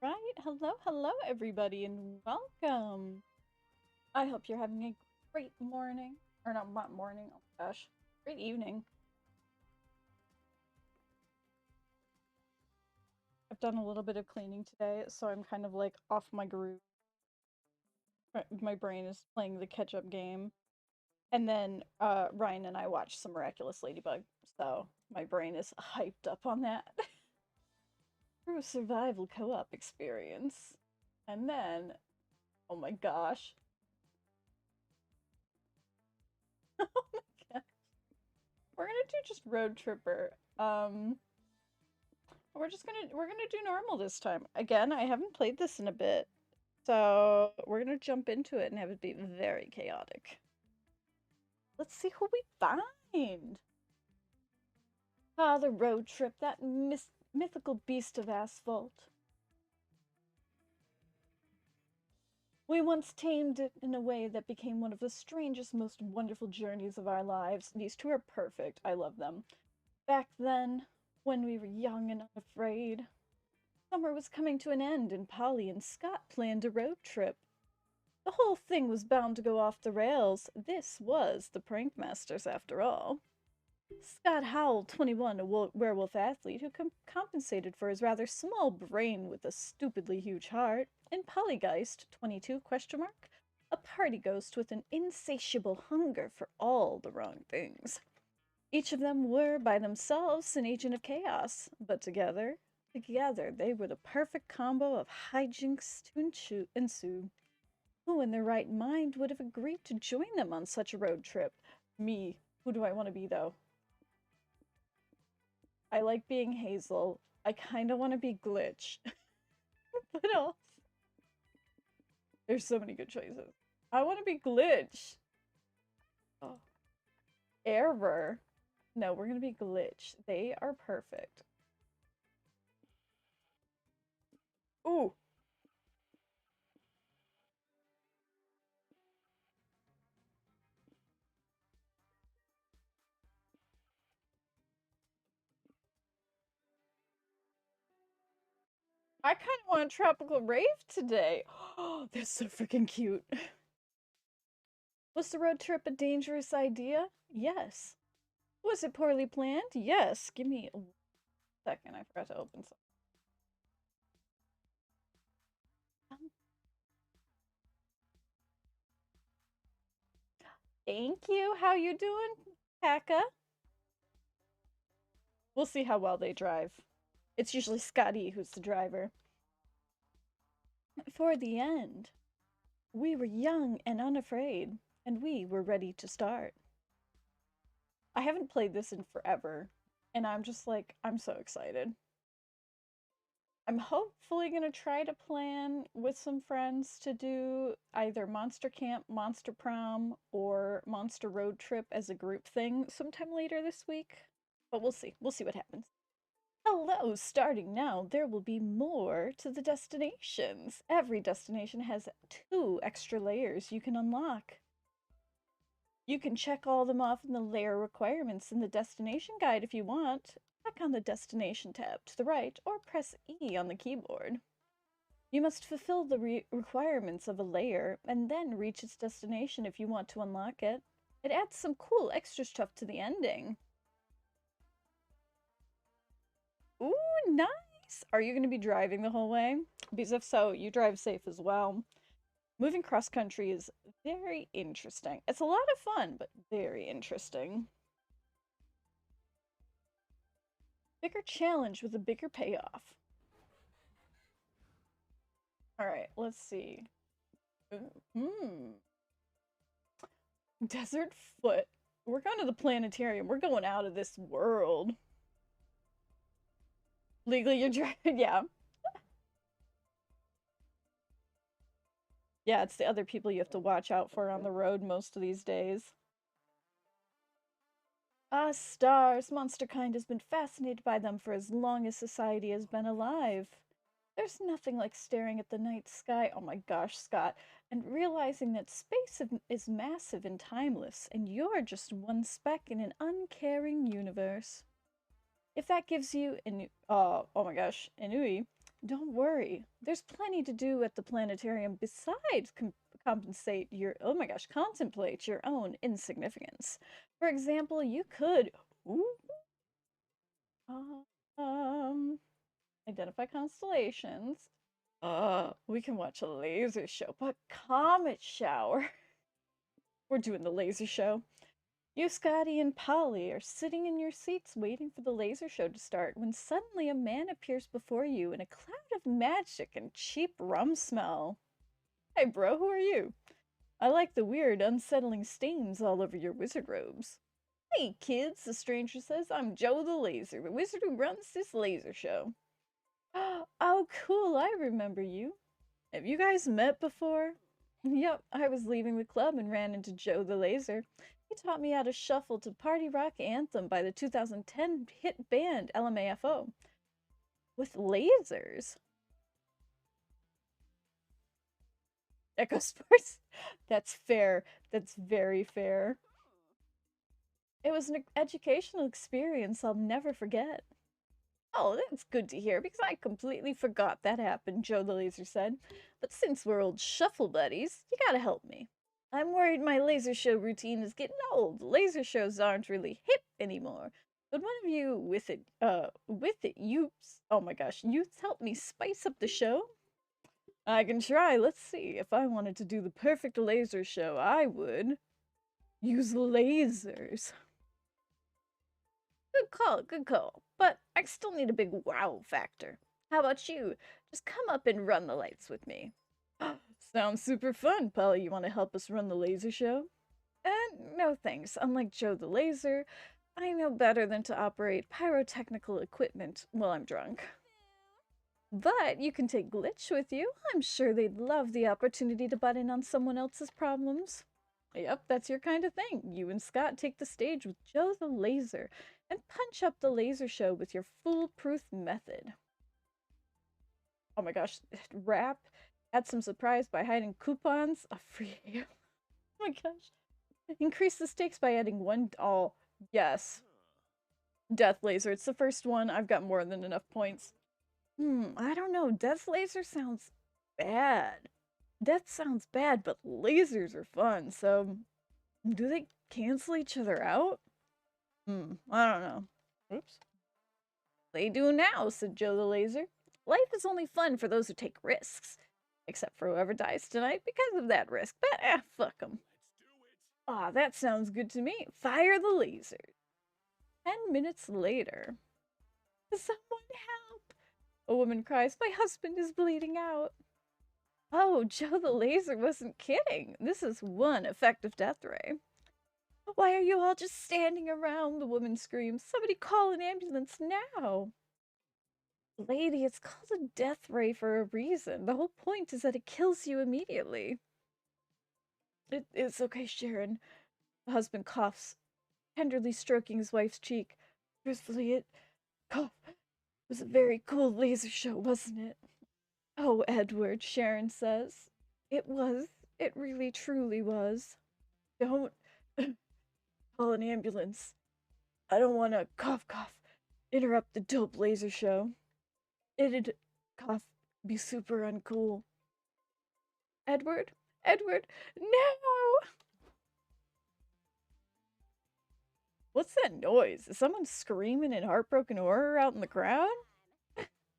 right. Hello, everybody, and welcome. I hope you're having a great morning. Or not morning, oh my gosh. Great evening. I've done a little bit of cleaning today, so I'm kind of like off my groove. My brain is playing the catch-up game. And then Ryan and I watched some Miraculous Ladybug, so my brain is hyped up on that. Through a survival co-op experience. And then, oh my gosh. Oh my god. We're gonna do just Road Tripper. We're gonna do normal this time. Again, I haven't played this in a bit. So we're gonna jump into it and have it be very chaotic. Let's see who we find. Ah, the road trip, that mythical beast of asphalt. We once tamed it in a way that became one of the strangest, most wonderful journeys of our lives. These two are perfect. I love them. Back then, when we were young and unafraid, summer was coming to an end and Polly and Scott planned a road trip. The whole thing was bound to go off the rails. This was the Prank Masters after all. Scott Howell, 21, a werewolf athlete who compensated for his rather small brain with a stupidly huge heart, and Pollygeist, 22, a party ghost with an insatiable hunger for all the wrong things. Each of them were, by themselves, an agent of chaos, but together they were the perfect combo of hijinks to ensue. Who in their right mind would have agreed to join them on such a road trip? Me. Who do I want to be, though? I like being Hazel. I kind of want to be Glitch. What else? There's so many good choices. I want to be Glitch. Oh. Error. No, we're going to be Glitch. They are perfect. Ooh. I kind of want a tropical rave today. Oh, they're so freaking cute. Was the road trip a dangerous idea? Yes. Was it poorly planned? Yes. Give me a second. I forgot to open something. Thank you. How you doing, Pekka? We'll see how well they drive. It's usually Scotty who's the driver. For the end. We were young and unafraid, and we were ready to start. I haven't played this in forever, and I'm just like, I'm so excited. I'm hopefully going to try to plan with some friends to do either Monster Camp, Monster Prom, or Monster Road Trip as a group thing sometime later this week. But we'll see. We'll see what happens. Hello, starting now, there will be more to the destinations. Every destination has 2 extra layers you can unlock. You can check all of them off in the layer requirements in the destination guide if you want. Click on the destination tab to the right or press E on the keyboard. You must fulfill the requirements of a layer and then reach its destination if you want to unlock it. It adds some cool extra stuff to the ending. Ooh, nice! Are you going to be driving the whole way? Because if so, you drive safe as well. Moving cross country is very interesting. It's a lot of fun, but very interesting. Bigger challenge with a bigger payoff. Alright, let's see. Desert Foot. We're going to the planetarium. We're going out of this world. Legally, you're driving. Yeah. Yeah, it's the other people you have to watch out for on the road most of these days. Ah, stars. Monsterkind has been fascinated by them for as long as society has been alive. There's nothing like staring at the night sky, oh my gosh, Scott, and realizing that space is massive and timeless, and you're just one speck in an uncaring universe. If that gives you oh my gosh, ennui, Don't worry. There's plenty to do at the planetarium besides compensate your, oh my gosh, contemplate your own insignificance. For example, you could, ooh, um, identify constellations. We can watch a laser show, but comet shower. We're doing the laser show. You, Scotty, and Polly are sitting in your seats waiting for the laser show to start when suddenly a man appears before you in a cloud of magic and cheap rum smell. Hey, bro, who are you? I like the weird, unsettling stains all over your wizard robes. Hey, kids, the stranger says. I'm Joe the Laser, the wizard who runs this laser show. Oh, cool, I remember you. Have you guys met before? Yep, I was leaving the club and ran into Joe the Laser. He taught me how to shuffle to Party Rock Anthem by the 2010 hit band LMAFO. With lasers? Echo Sports? That's fair. That's very fair. It was an educational experience I'll never forget. Oh, that's good to hear, because I completely forgot that happened, Joe the Laser said. But since we're old shuffle buddies, you gotta help me. I'm worried my laser show routine is getting old. Laser shows aren't really hip anymore. Would one of you youths, oh my gosh, youths help me spice up the show? I can try. Let's see. If I wanted to do the perfect laser show, I would use lasers. Good call, good call. But I still need a big wow factor. How about you? Just come up and run the lights with me. Sounds super fun, Polly. You want to help us run the laser show? No thanks. Unlike Joe the Laser, I know better than to operate pyrotechnical equipment while I'm drunk. But you can take Glitch with you. I'm sure they'd love the opportunity to butt in on someone else's problems. Yep, that's your kind of thing. You and Scott take the stage with Joe the Laser and punch up the laser show with your foolproof method. Oh my gosh, rap. Add some surprise by hiding coupons. A free. Oh my gosh. Increase the stakes by adding one. Oh, yes. Death Laser. It's the first one. I've got more than enough points. I don't know. Death Laser sounds bad. Death sounds bad, but lasers are fun, so do they cancel each other out? I don't know. Oops. They do now, said Joe the Laser. Life is only fun for those who take risks. Except for whoever dies tonight because of that risk. But, fuck them. Ah, that sounds good to me. Fire the laser. 10 minutes later. Someone help! A woman cries, my husband is bleeding out. Oh, Joe the Laser wasn't kidding. This is one effective death ray. Why are you all just standing around? The woman screams. Somebody call an ambulance now. Lady, it's called a death ray for a reason. The whole point is that it kills you immediately. It's okay, Sharon. The husband coughs, tenderly stroking his wife's cheek. Truthfully, it was a very cool laser show, wasn't it? Oh, Edward, Sharon says. It was. It really, truly was. Don't call an ambulance. I don't want to interrupt the dope laser show. It'd be super uncool. Edward? Edward, no! What's that noise? Is someone screaming in heartbroken horror out in the crowd?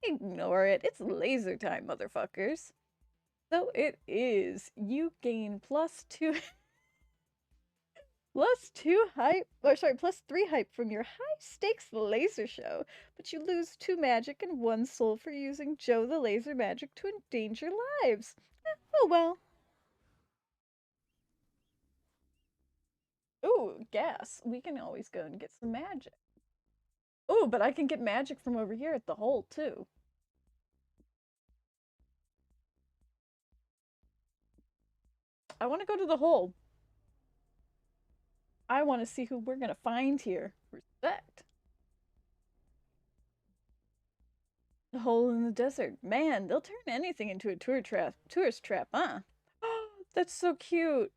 Ignore it. It's laser time, motherfuckers. So it is. You gain +2 +3 hype from your high-stakes laser show, but you lose 2 magic and 1 soul for using Joe the Laser magic to endanger lives. Oh well. Ooh, gas. We can always go and get some magic. Ooh, but I can get magic from over here at the hole, too. I want to go to the hole. I want to see who we're going to find here. Respect. The hole in the desert. Man, they'll turn anything into a tourist trap, huh? Oh, that's so cute.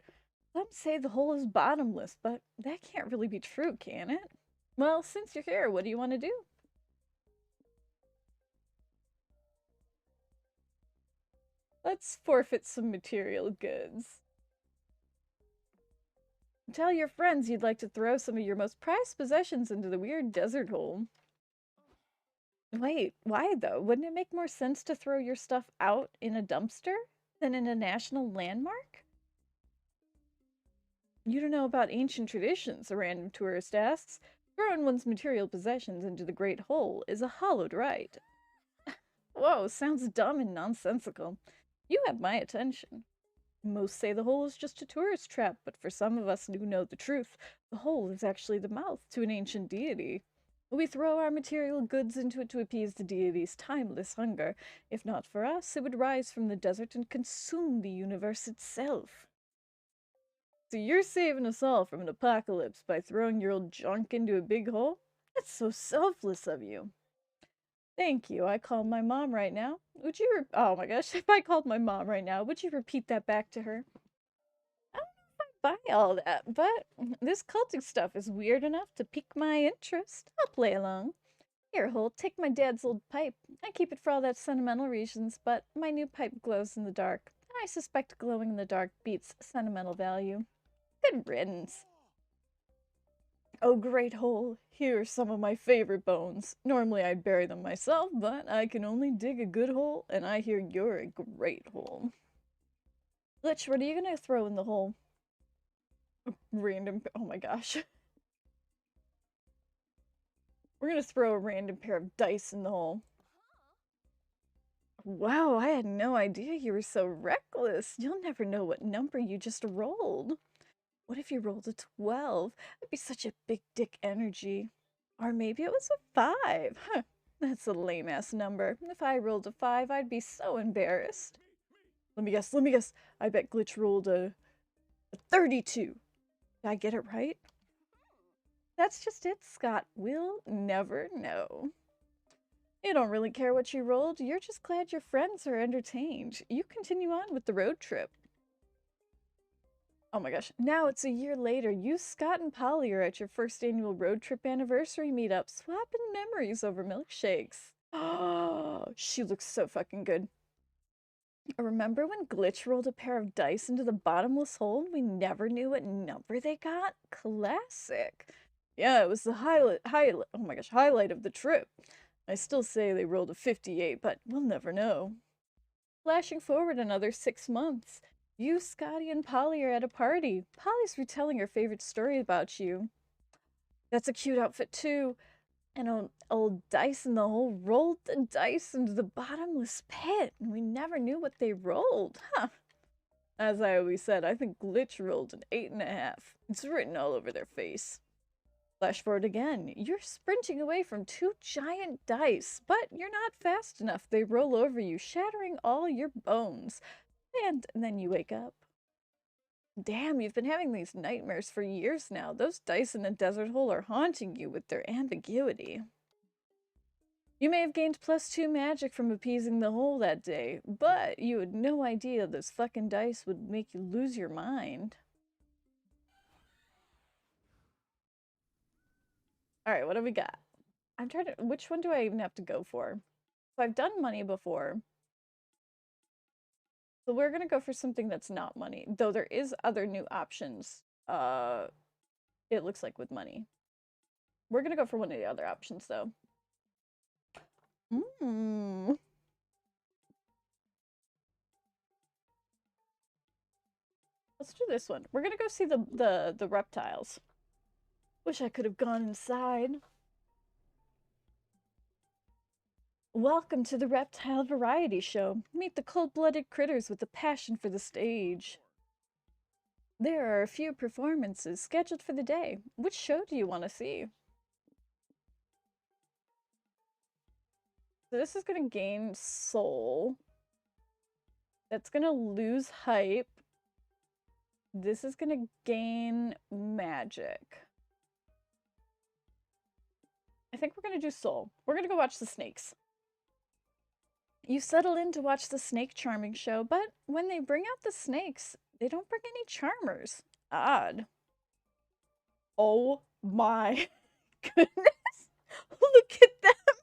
Some say the hole is bottomless, but that can't really be true, can it? Well, since you're here, what do you want to do? Let's forfeit some material goods. Tell your friends you'd like to throw some of your most prized possessions into the weird desert hole. Wait, why though? Wouldn't it make more sense to throw your stuff out in a dumpster than in a national landmark? You don't know about ancient traditions, a random tourist asks. Throwing one's material possessions into the Great Hole is a hallowed rite. Whoa, sounds dumb and nonsensical. You have my attention. Most say the hole is just a tourist trap, but for some of us who know the truth, the hole is actually the mouth to an ancient deity. We throw our material goods into it to appease the deity's timeless hunger. If not for us, it would rise from the desert and consume the universe itself. So you're saving us all from an apocalypse by throwing your old junk into a big hole? That's so selfless of you. Thank you. I called my mom right now. Would you oh my gosh, if I called my mom right now, would you repeat that back to her? I don't know if I buy all that, but this cultic stuff is weird enough to pique my interest. I'll play along. Here, Holt, take my dad's old pipe. I keep it for all that sentimental reasons, but my new pipe glows in the dark, and I suspect glowing in the dark beats sentimental value. Good riddance. Oh, great hole, here are some of my favorite bones. Normally I'd bury them myself, but I can only dig a good hole, and I hear you're a great hole. Glitch, what are you gonna throw in the hole? Random, oh my gosh. We're gonna throw a random pair of dice in the hole. Wow, I had no idea you were so reckless. You'll never know what number you just rolled. What if you rolled a 12? That'd be such a big dick energy. Or maybe it was a 5. Huh, that's a lame-ass number. If I rolled a 5, I'd be so embarrassed. Let me guess. I bet Glitch rolled a 32. Did I get it right? That's just it, Scott. We'll never know. You don't really care what you rolled. You're just glad your friends are entertained. You continue on with the road trip. Oh my gosh. Now it's a year later. You, Scott, and Polly are at your first annual road trip anniversary meetup, swapping memories over milkshakes. Oh, she looks so fucking good. Remember when Glitch rolled a pair of dice into the bottomless hole and we never knew what number they got? Classic. Yeah, it was the highlight of the trip. I still say they rolled a 58, but we'll never know. Flashing forward another 6 months. You, Scotty, and Polly are at a party. Polly's retelling her favorite story about you. That's a cute outfit, too. And old dice in the hole rolled the dice into the bottomless pit, and we never knew what they rolled. Huh. As I always said, I think Glitch rolled an 8.5. It's written all over their face. Flash forward again. You're sprinting away from 2 giant dice, but you're not fast enough. They roll over you, shattering all your bones. And then you wake up. Damn, you've been having these nightmares for years now. Those dice in the desert hole are haunting you with their ambiguity. You may have gained +2 magic from appeasing the hole that day, but you had no idea those fucking dice would make you lose your mind. Alright, what do we got? I'm trying to... Which one do I even have to go for? So I've done money before. So we're gonna go for something that's not money, though there is other new options. It looks like with money. We're gonna go for one of the other options, though. Let's do this one. We're gonna go see the reptiles. Wish I could have gone inside. Welcome to the Reptile Variety Show. Meet the cold-blooded critters with a passion for the stage. There are a few performances scheduled for the day. Which show do you want to see? So this is going to gain soul. That's going to lose hype. This is going to gain magic. I think we're going to do soul. We're going to go watch the snakes. You settle in to watch the snake charming show, but when they bring out the snakes, they don't bring any charmers. Odd. Oh my goodness. Look at them.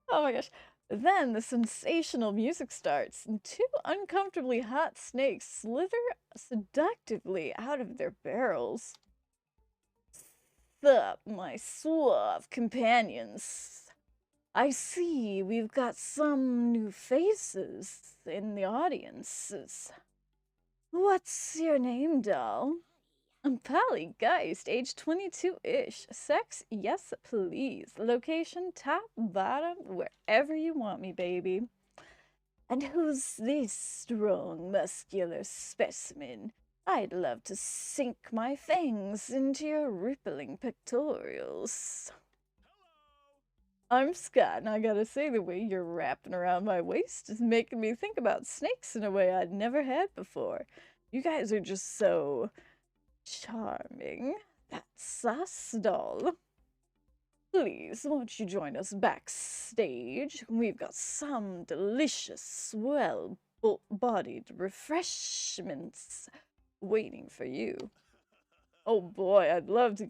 Oh my gosh. Then the sensational music starts, and two uncomfortably hot snakes slither seductively out of their barrels. Sup, my suave companions. I see we've got some new faces in the audiences. What's your name, doll? I'm Pally Geist, age 22-ish. Sex, yes please. Location, top, bottom, wherever you want me, baby. And who's this strong, muscular specimen? I'd love to sink my fangs into your rippling pectorials. I'm Scott, and I gotta say, the way you're wrapping around my waist is making me think about snakes in a way I'd never had before. You guys are just so charming. That's us, doll. Please, won't you join us backstage? We've got some delicious, swell-bodied refreshments waiting for you. Oh boy, I'd love to.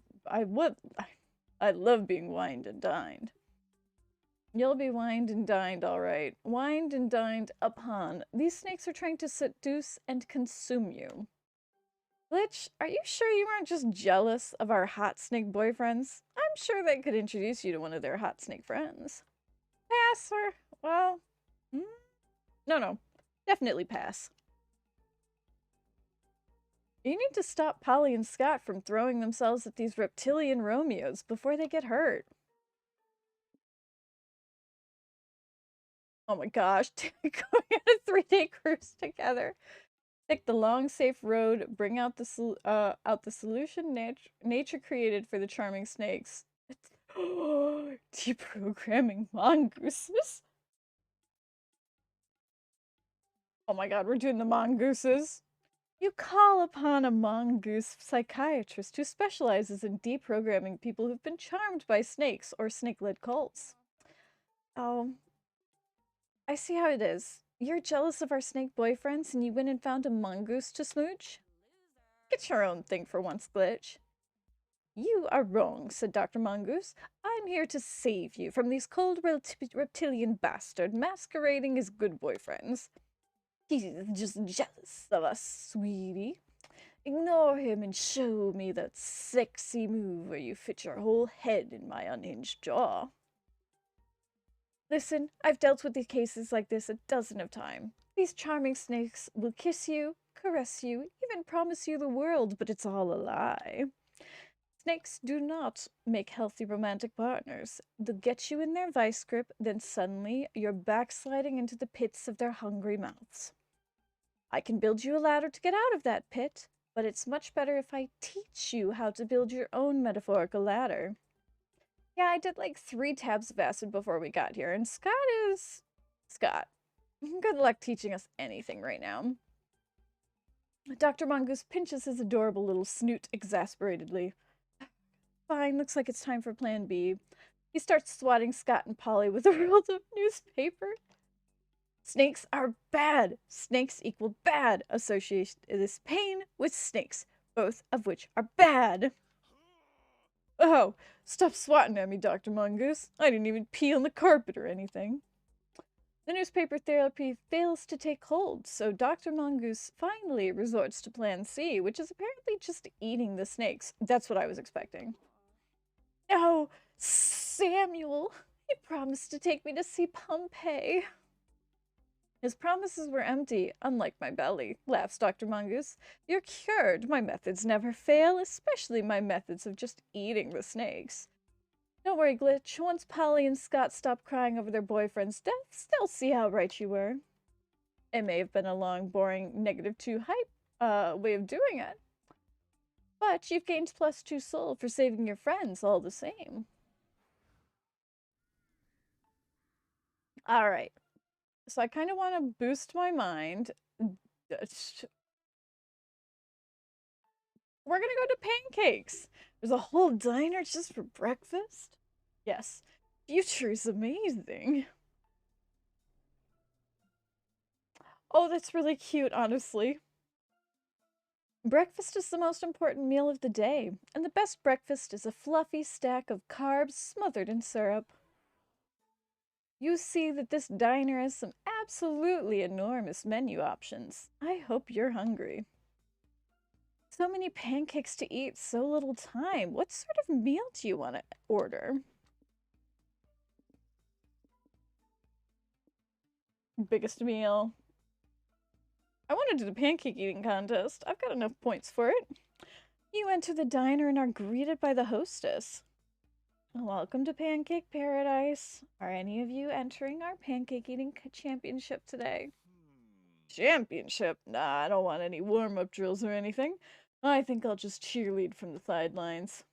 I'd love being wined and dined. You'll be wined and dined, all right. Wined and dined upon. These snakes are trying to seduce and consume you. Glitch, are you sure you weren't just jealous of our hot snake boyfriends? I'm sure they could introduce you to one of their hot snake friends. Pass, or, well, no, definitely pass. You need to stop Polly and Scott from throwing themselves at these reptilian Romeos before they get hurt. Oh my gosh, going on a 3-day cruise together. Take the long, safe road, bring out the solution nature created for the charming snakes. Deprogramming mongooses? Oh my god, we're doing the mongooses. You call upon a mongoose psychiatrist who specializes in deprogramming people who've been charmed by snakes or snake-led cults. Oh, I see how it is. You're jealous of our snake boyfriends and you went and found a mongoose to smooch? Get your own thing for once, Glitch. You are wrong, said Dr. Mongoose. I'm here to save you from these cold reptilian bastard masquerading as good boyfriends. He's just jealous of us, sweetie. Ignore him and show me that sexy move where you fit your whole head in my unhinged jaw. Listen, I've dealt with the cases like this a dozen of times. These charming snakes will kiss you, caress you, even promise you the world, but it's all a lie. Snakes do not make healthy romantic partners. They'll get you in their vice grip, then suddenly you're backsliding into the pits of their hungry mouths. I can build you a ladder to get out of that pit, but it's much better if I teach you how to build your own metaphorical ladder. Yeah, I did like 3 tabs of acid before we got here, and Scott is... Scott. Good luck teaching us anything right now. Dr. Mongoose pinches his adorable little snoot exasperatedly. Fine, looks like it's time for plan B. He starts swatting Scott and Polly with a rolled up newspaper. Snakes are bad. Snakes equal bad. Associate this pain with snakes, both of which are bad. Oh, stop swatting at me, Dr. Mongoose. I didn't even pee on the carpet or anything. The newspaper therapy fails to take hold, so Dr. Mongoose finally resorts to plan C, which is apparently just eating the snakes. That's what I was expecting. No, Samuel! He promised to take me to see Pompeii. His promises were empty, unlike my belly, laughs Dr. Mongoose. You're cured. My methods never fail, especially my methods of just eating the snakes. Don't worry, Glitch. Once Polly and Scott stop crying over their boyfriend's deaths, they'll see how right you were. It may have been a long, boring, -2 hype way of doing it, but you've gained +2 soul for saving your friends all the same. Alright. So I kind of want to boost my mind. We're gonna go to Pancakes. There's a whole diner just for breakfast? Yes. Future's amazing. Oh, that's really cute, honestly. Breakfast is the most important meal of the day, and the best breakfast is a fluffy stack of carbs smothered in syrup. You see that this diner has some absolutely enormous menu options. I hope you're hungry. So many pancakes to eat, so little time. What sort of meal do you want to order? Biggest meal. I want to do the pancake eating contest. I've got enough points for it. You enter the diner and are greeted by the hostess. Welcome to Pancake Paradise. Are any of you entering our pancake eating championship today? Championship? Nah, I don't want any warm-up drills or anything. I think I'll just cheerlead from the sidelines.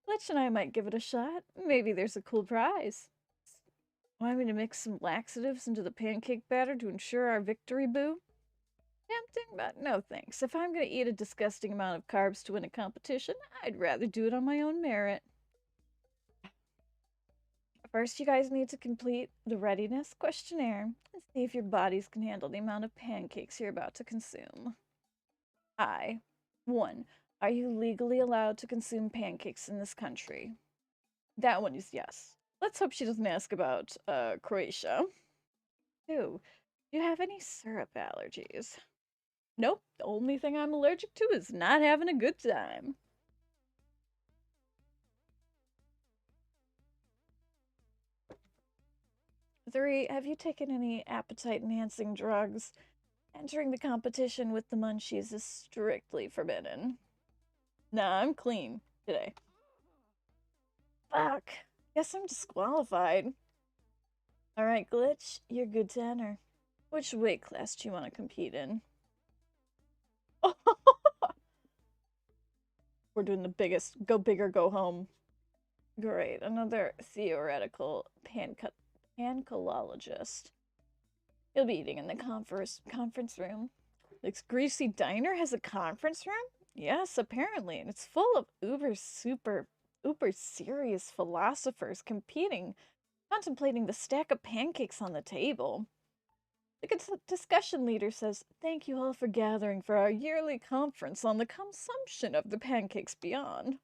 Letch and I might give it a shot. Maybe there's a cool prize. Want me to mix some laxatives into the pancake batter to ensure our victory, boo? Tempting, but no thanks. If I'm gonna eat a disgusting amount of carbs to win a competition, I'd rather do it on my own merit. First, you guys need to complete the readiness questionnaire and see if your bodies can handle the amount of pancakes you're about to consume. 1. Are you legally allowed to consume pancakes in this country? That one is yes. Let's hope she doesn't ask about Croatia. 2. Do you have any syrup allergies? Nope, the only thing I'm allergic to is not having a good time. 3. Have you taken any appetite-enhancing drugs? Entering the competition with the munchies is strictly forbidden. Nah, I'm clean today. Fuck. Guess I'm disqualified. Alright, Glitch, you're good to enter. Which weight class do you want to compete in? We're doing the biggest. Go big or go home. Great. Another theoretical pancolologist. He'll be eating in the conference room. This greasy diner has a conference room? Yes, apparently. And it's full of uber serious philosophers competing, contemplating the stack of pancakes on the table. The discussion leader says, "Thank you all for gathering for our yearly conference on the consumption of the pancakes beyond."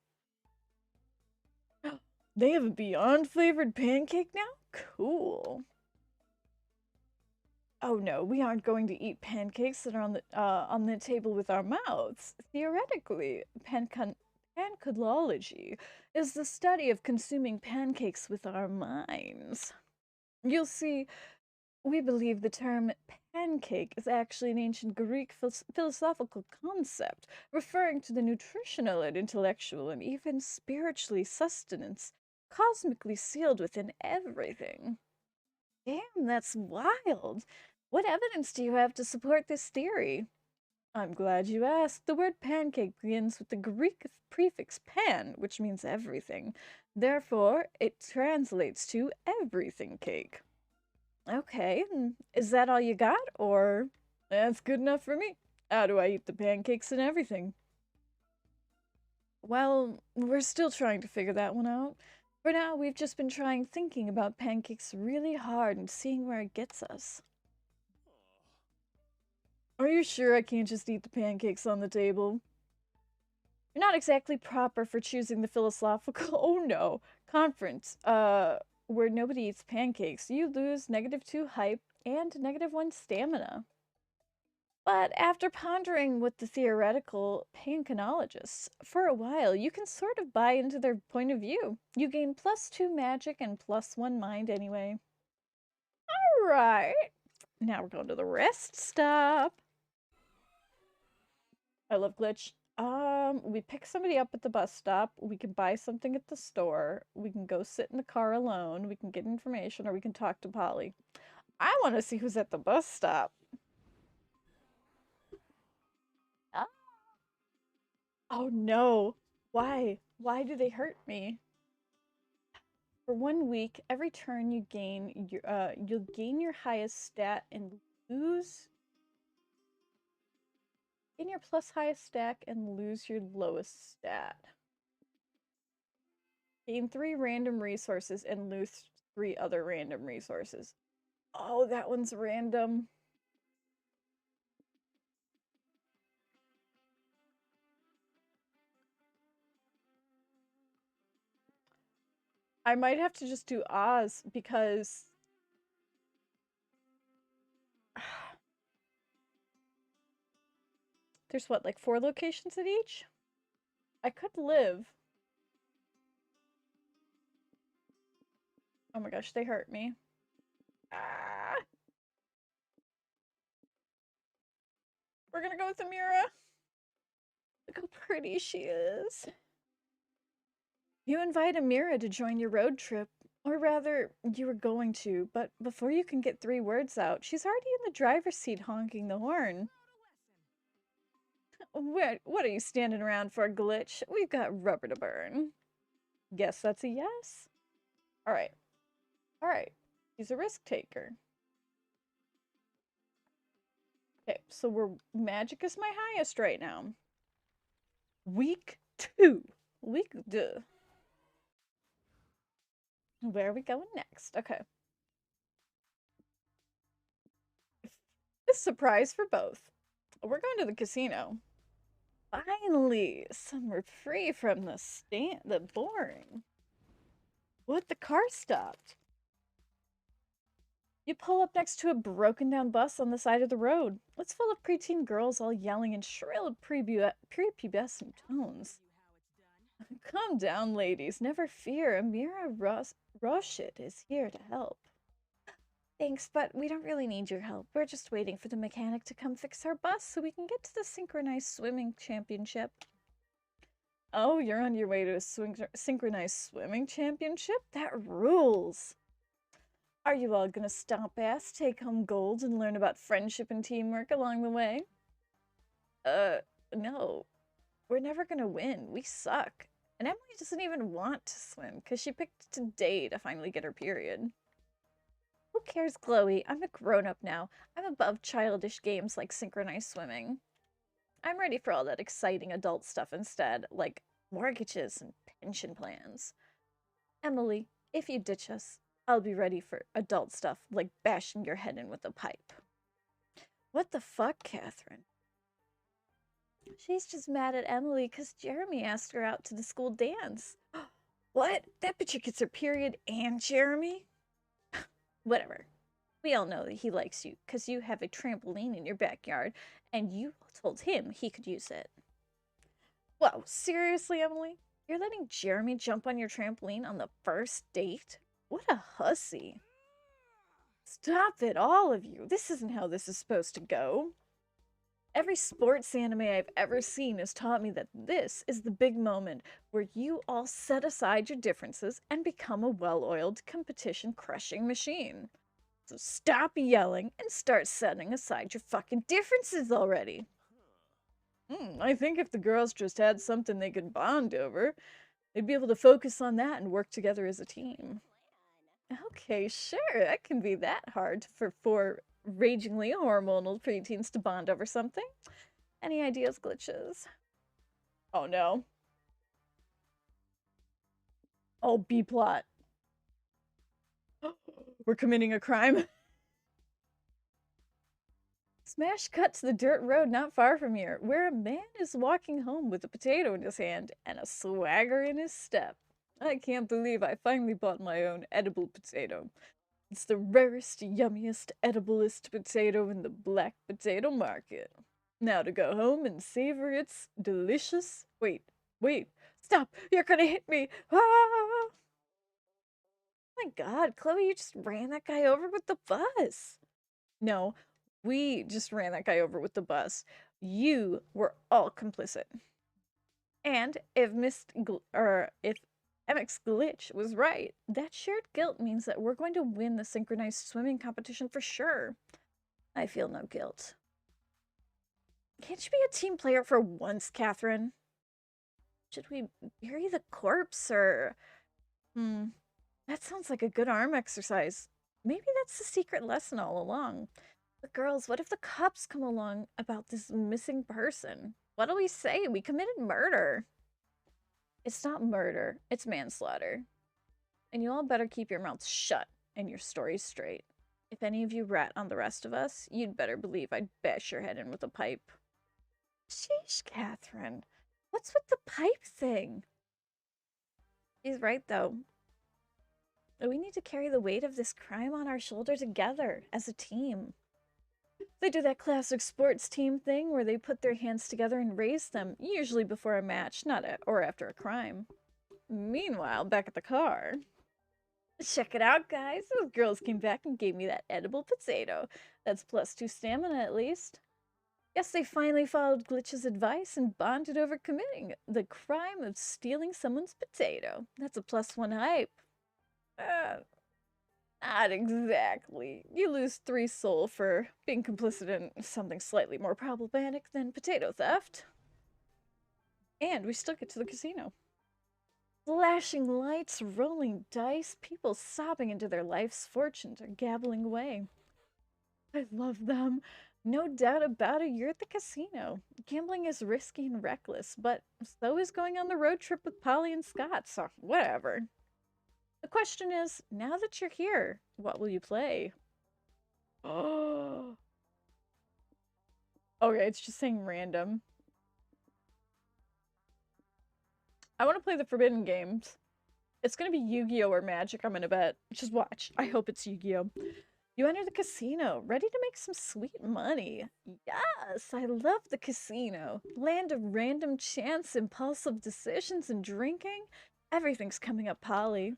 They have a beyond flavored pancake now? Cool. Oh no, we aren't going to eat pancakes that are on the table with our mouths. Theoretically, pancolology is the study of consuming pancakes with our minds. You'll see, we believe the term pancake is actually an ancient Greek philosophical concept, referring to the nutritional and intellectual and even spiritually sustenance cosmically sealed within everything. Damn, that's wild. What evidence do you have to support this theory? I'm glad you asked. The word pancake begins with the Greek prefix pan, which means everything. Therefore, it translates to everything cake. Okay, is that all you got, or? That's good enough for me. How do I eat the pancakes and everything? Well, we're still trying to figure that one out. For now, we've just been thinking about pancakes really hard and seeing where it gets us. Are you sure I can't just eat the pancakes on the table? You're not exactly proper for choosing the philosophical, oh no, conference, where nobody eats pancakes. You lose -2 hype and -1 stamina. But after pondering with the theoretical pancanologists for a while, you can sort of buy into their point of view. You gain +2 magic and +1 mind anyway. Alright. Now we're going to the rest stop. I love Glitch. We pick somebody up at the bus stop. We can buy something at the store. We can go sit in the car alone. We can get information, or we can talk to Polly. I want to see who's at the bus stop. Ah. Oh no. Why? Why do they hurt me? For 1 week, every turn you gain, you'll gain your highest stat and lose. Gain your plus highest stack and lose your lowest stat. Gain 3 random resources and lose 3 other random resources. Oh, that one's random. I might have to just do Oz because there's what, like 4 locations at each? I could live. Oh my gosh, they hurt me. Ah, we're gonna go with Amira. Look how pretty she is. You invite Amira to join your road trip. Or rather, you were going to, but before you can get 3 words out, she's already in the driver's seat honking the horn. What are you standing around for, Glitch? We've got rubber to burn. Guess that's a yes? Alright. Alright. He's a risk taker. Okay, so magic is my highest right now. Week 2. Week 2. Where are we going next? Okay. A surprise for both. We're going to the casino. Finally, somewhere free from the boring. What? The car stopped. You pull up next to a broken down bus on the side of the road. It's full of preteen girls all yelling in shrill prepubescent tones. Calm down, ladies. Never fear. Amira Roshit is here to help. Thanks, but we don't really need your help. We're just waiting for the mechanic to come fix our bus so we can get to the synchronized swimming championship. Oh, you're on your way to a synchronized swimming championship? That rules! Are you all gonna stomp ass, take home gold, and learn about friendship and teamwork along the way? No. We're never gonna win. We suck. And Emily doesn't even want to swim, because she picked today to finally get her period. Who cares, Chloe? I'm a grown-up now. I'm above childish games like synchronized swimming. I'm ready for all that exciting adult stuff instead, like mortgages and pension plans. Emily, if you ditch us, I'll be ready for adult stuff like bashing your head in with a pipe. What the fuck, Catherine? She's just mad at Emily because Jeremy asked her out to the school dance. What? That bitch gets her period and Jeremy? Whatever. We all know that he likes you because you have a trampoline in your backyard and you told him he could use it. Whoa, seriously, Emily? You're letting Jeremy jump on your trampoline on the first date? What a hussy. Stop it, all of you. This isn't how this is supposed to go. Every sports anime I've ever seen has taught me that this is the big moment where you all set aside your differences and become a well-oiled competition-crushing machine. So stop yelling and start setting aside your fucking differences already. I think if the girls just had something they could bond over, they'd be able to focus on that and work together as a team. Okay, sure, that can be that hard for 4 ragingly hormonal preteens to bond over something. Any ideas, Glitches? Oh no. Oh, B-plot. We're committing a crime. Smash cut to the dirt road not far from here, where a man is walking home with a potato in his hand and a swagger in his step. I can't believe I finally bought my own edible potato. It's the rarest, yummiest, ediblest potato in the black potato market. Now to go home and savor its delicious... Wait, stop! You're gonna hit me! Ah! Oh my god, Chloe, you just ran that guy over with the bus! No, we just ran that guy over with the bus. You were all complicit. And if if MX Glitch was right, that shared guilt means that we're going to win the synchronized swimming competition for sure. I feel no guilt. Can't you be a team player for once, Catherine? Should we bury the corpse or... that sounds like a good arm exercise. Maybe that's the secret lesson all along. But girls, what if the cops come along about this missing person? What'll we say? We committed murder. It's not murder, it's manslaughter. And you all better keep your mouths shut and your stories straight. If any of you rat on the rest of us, you'd better believe I'd bash your head in with a pipe. Sheesh, Catherine. What's with the pipe thing? He's right, though. We need to carry the weight of this crime on our shoulder together, as a team. They do that classic sports team thing where they put their hands together and raise them, usually before a match, or after a crime. Meanwhile, back at the car. Check it out, guys. Those girls came back and gave me that edible potato. That's +2 stamina, at least. Yes, they finally followed Glitch's advice and bonded over committing the crime of stealing someone's potato. That's a +1 hype. Not exactly. You lose 3 soul for being complicit in something slightly more problematic than potato theft. And we still get to the casino. Flashing lights, rolling dice, people sobbing into their life's fortunes or gabbling away. I love them. No doubt about it, you're at the casino. Gambling is risky and reckless, but so is going on the road trip with Polly and Scott, so whatever. The question is, now that you're here, what will you play? Oh. Okay, it's just saying random. I want to play the Forbidden Games. It's going to be Yu-Gi-Oh! Or Magic, I'm going to bet. Just watch. I hope it's Yu-Gi-Oh! You enter the casino, ready to make some sweet money. Yes, I love the casino. Land of random chance, impulsive decisions, and drinking. Everything's coming up, Polly.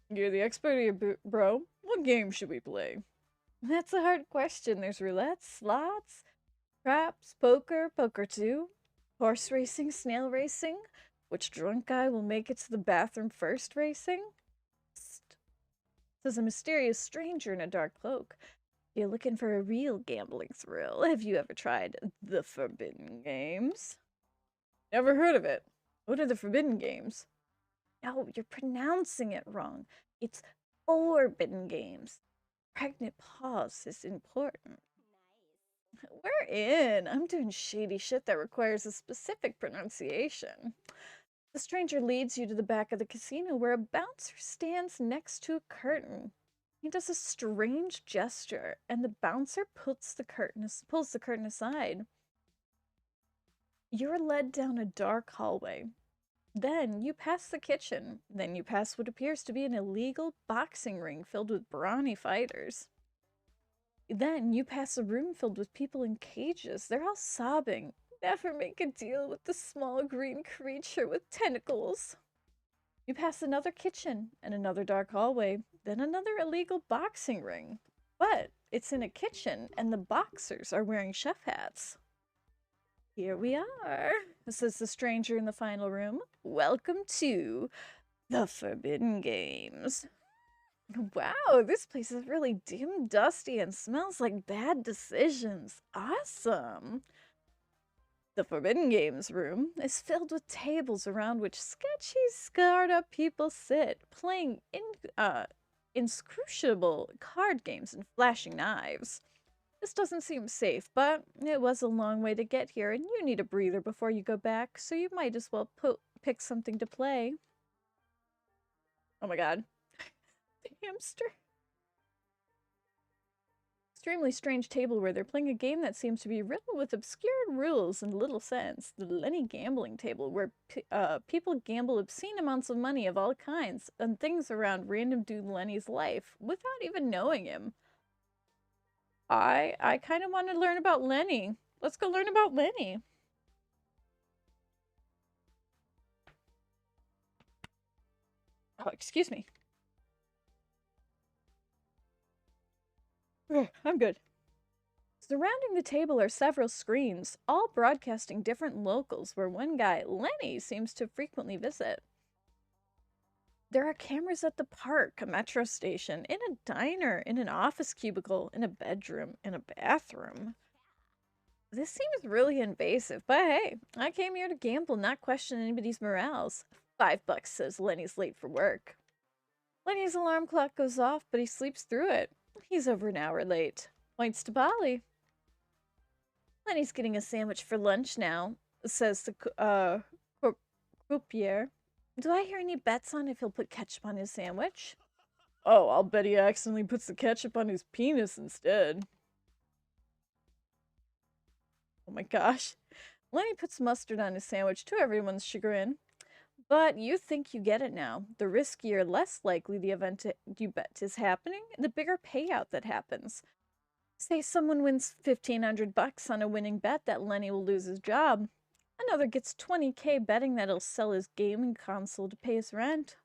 You're the expert here, bro. What game should we play? That's a hard question. There's roulette, slots, craps, poker, poker 2, horse racing, snail racing. Which drunk guy will make it to the bathroom first racing? Says a mysterious stranger in a dark cloak. You're looking for a real gambling thrill. Have you ever tried the Forbidden Games? Never heard of it. What are the Forbidden Games? No, you're pronouncing it wrong. It's Forbidden Games. Pregnant pause is important. We're in. I'm doing shady shit that requires a specific pronunciation. The stranger leads you to the back of the casino where a bouncer stands next to a curtain. He does a strange gesture, and the bouncer pulls the curtain aside. You're led down a dark hallway. Then you pass the kitchen. Then you pass what appears to be an illegal boxing ring filled with brawny fighters. Then you pass a room filled with people in cages. They're all sobbing. Never make a deal with the small green creature with tentacles. You pass another kitchen and another dark hallway, then another illegal boxing ring. But it's in a kitchen and the boxers are wearing chef hats. Here we are, says the stranger in the final room. Welcome to the Forbidden Games. Wow, this place is really dim, dusty, and smells like bad decisions. Awesome. The Forbidden Games room is filled with tables around which sketchy, scarred-up people sit, playing inscrutable card games and flashing knives. This doesn't seem safe, but it was a long way to get here, and you need a breather before you go back, so you might as well pick something to play. Oh my god. The hamster. Extremely strange table where they're playing a game that seems to be riddled with obscure rules and little sense. The Lenny gambling table where people gamble obscene amounts of money of all kinds and things around random dude Lenny's life without even knowing him. I kind of want to learn about Lenny. Let's go learn about Lenny. Oh, excuse me. I'm good. Surrounding the table are several screens, all broadcasting different locals where one guy, Lenny, seems to frequently visit. There are cameras at the park, a metro station, in a diner, in an office cubicle, in a bedroom, in a bathroom. This seems really invasive, but hey, I came here to gamble, not question anybody's morals. $5, says Lenny's late for work. Lenny's alarm clock goes off, but he sleeps through it. He's over an hour late. Points to Polly. Lenny's getting a sandwich for lunch now, says the croupier. Do I hear any bets on if he'll put ketchup on his sandwich? Oh, I'll bet he accidentally puts the ketchup on his penis instead. Oh my gosh. Lenny puts mustard on his sandwich to everyone's chagrin. But you think you get it now. The riskier, less likely the event you bet is happening, the bigger payout that happens. Say someone wins 1,500 bucks on a winning bet that Lenny will lose his job. Another gets 20K betting that he'll sell his gaming console to pay his rent.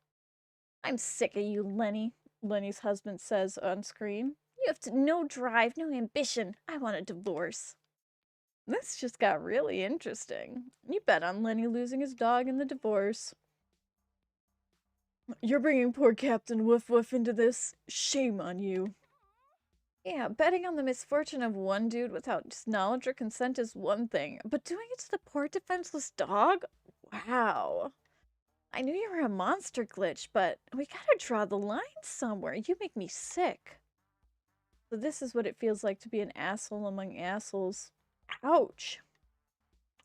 I'm sick of you, Lenny, Lenny's husband says on screen. You have no drive, no ambition. I want a divorce. This just got really interesting. You bet on Lenny losing his dog in the divorce. You're bringing poor Captain Woof Woof into this. Shame on you. Yeah, betting on the misfortune of one dude without just knowledge or consent is one thing, but doing it to the poor defenseless dog? Wow. I knew you were a monster glitch, but we gotta draw the line somewhere. You make me sick. So this is what it feels like to be an asshole among assholes. Ouch.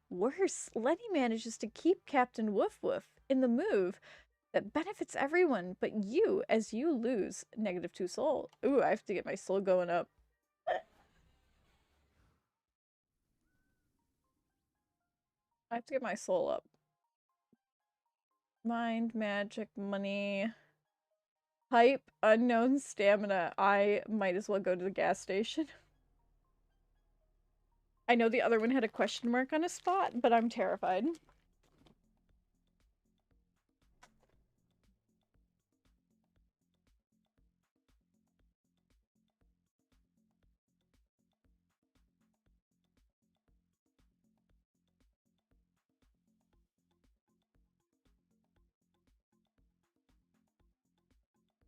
Worse, Lenny manages to keep Captain Woof Woof in the move that benefits everyone but you as you lose -2 soul. Ooh, I have to get my soul going up. I have to get my soul up. Mind, magic, money, hype, unknown stamina. I might as well go to the gas station. I know the other one had a question mark on a spot, but I'm terrified.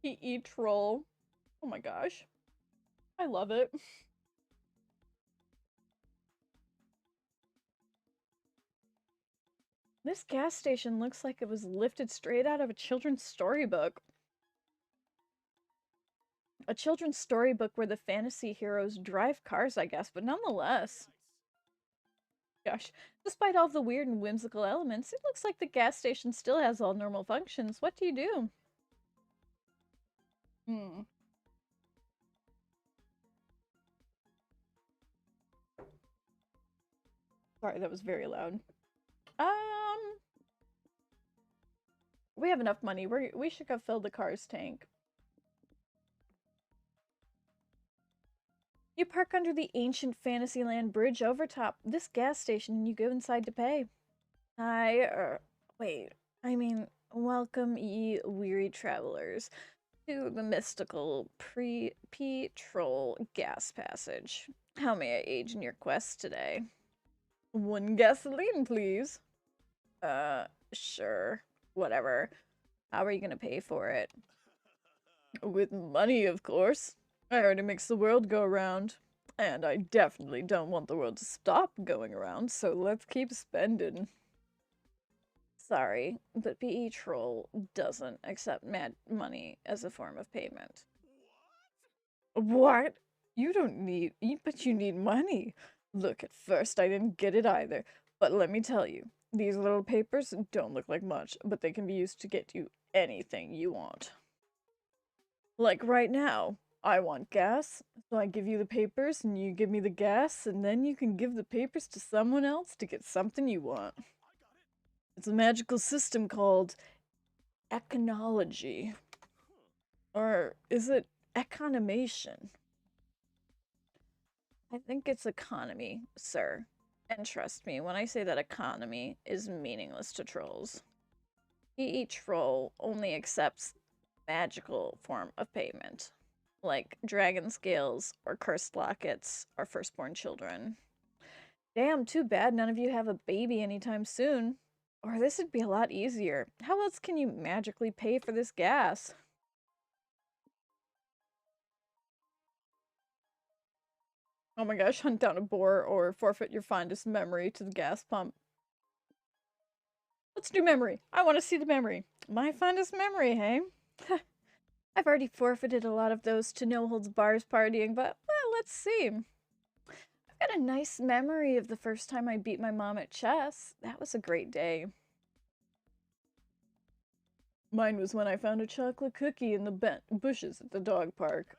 PE troll. Oh my gosh. I love it. This gas station looks like it was lifted straight out of a children's storybook. A children's storybook where the fantasy heroes drive cars, I guess, but nonetheless. Gosh, despite all the weird and whimsical elements, it looks like the gas station still has all normal functions. What do you do? Sorry, that was very loud. We have enough money. We should go fill the car's tank. You park under the ancient Fantasyland bridge over top this gas station and you go inside to pay. Wait. I mean, welcome ye weary travelers to the mystical P-Troll gas passage. How may I aid in your quest today? 1 gasoline, please. Sure. Whatever. How are you gonna pay for it? With money, of course. I already makes the world go around. And I definitely don't want the world to stop going around, so let's keep spending. Sorry, but PE Troll doesn't accept money as a form of payment. What? You don't need, but you need money. Look, at first I didn't get it either, but let me tell you, these little papers don't look like much, but they can be used to get you anything you want. Like right now, I want gas, so I give you the papers and you give me the gas, and then you can give the papers to someone else to get something you want. It's a magical system called econology. Or is it economation? I think it's economy, sir. And trust me, when I say that economy is meaningless to trolls. PE Troll only accepts magical form of payment, like dragon scales or cursed lockets or firstborn children. Damn, too bad none of you have a baby anytime soon. Or this would be a lot easier. How else can you magically pay for this gas? Oh my gosh, hunt down a boar or forfeit your fondest memory to the gas pump. Let's do memory. I want to see the memory. My fondest memory, hey? I've already forfeited a lot of those to no holds bars partying, but well, let's see. I've got a nice memory of the first time I beat my mom at chess. That was a great day. Mine was when I found a chocolate cookie in the bushes at the dog park.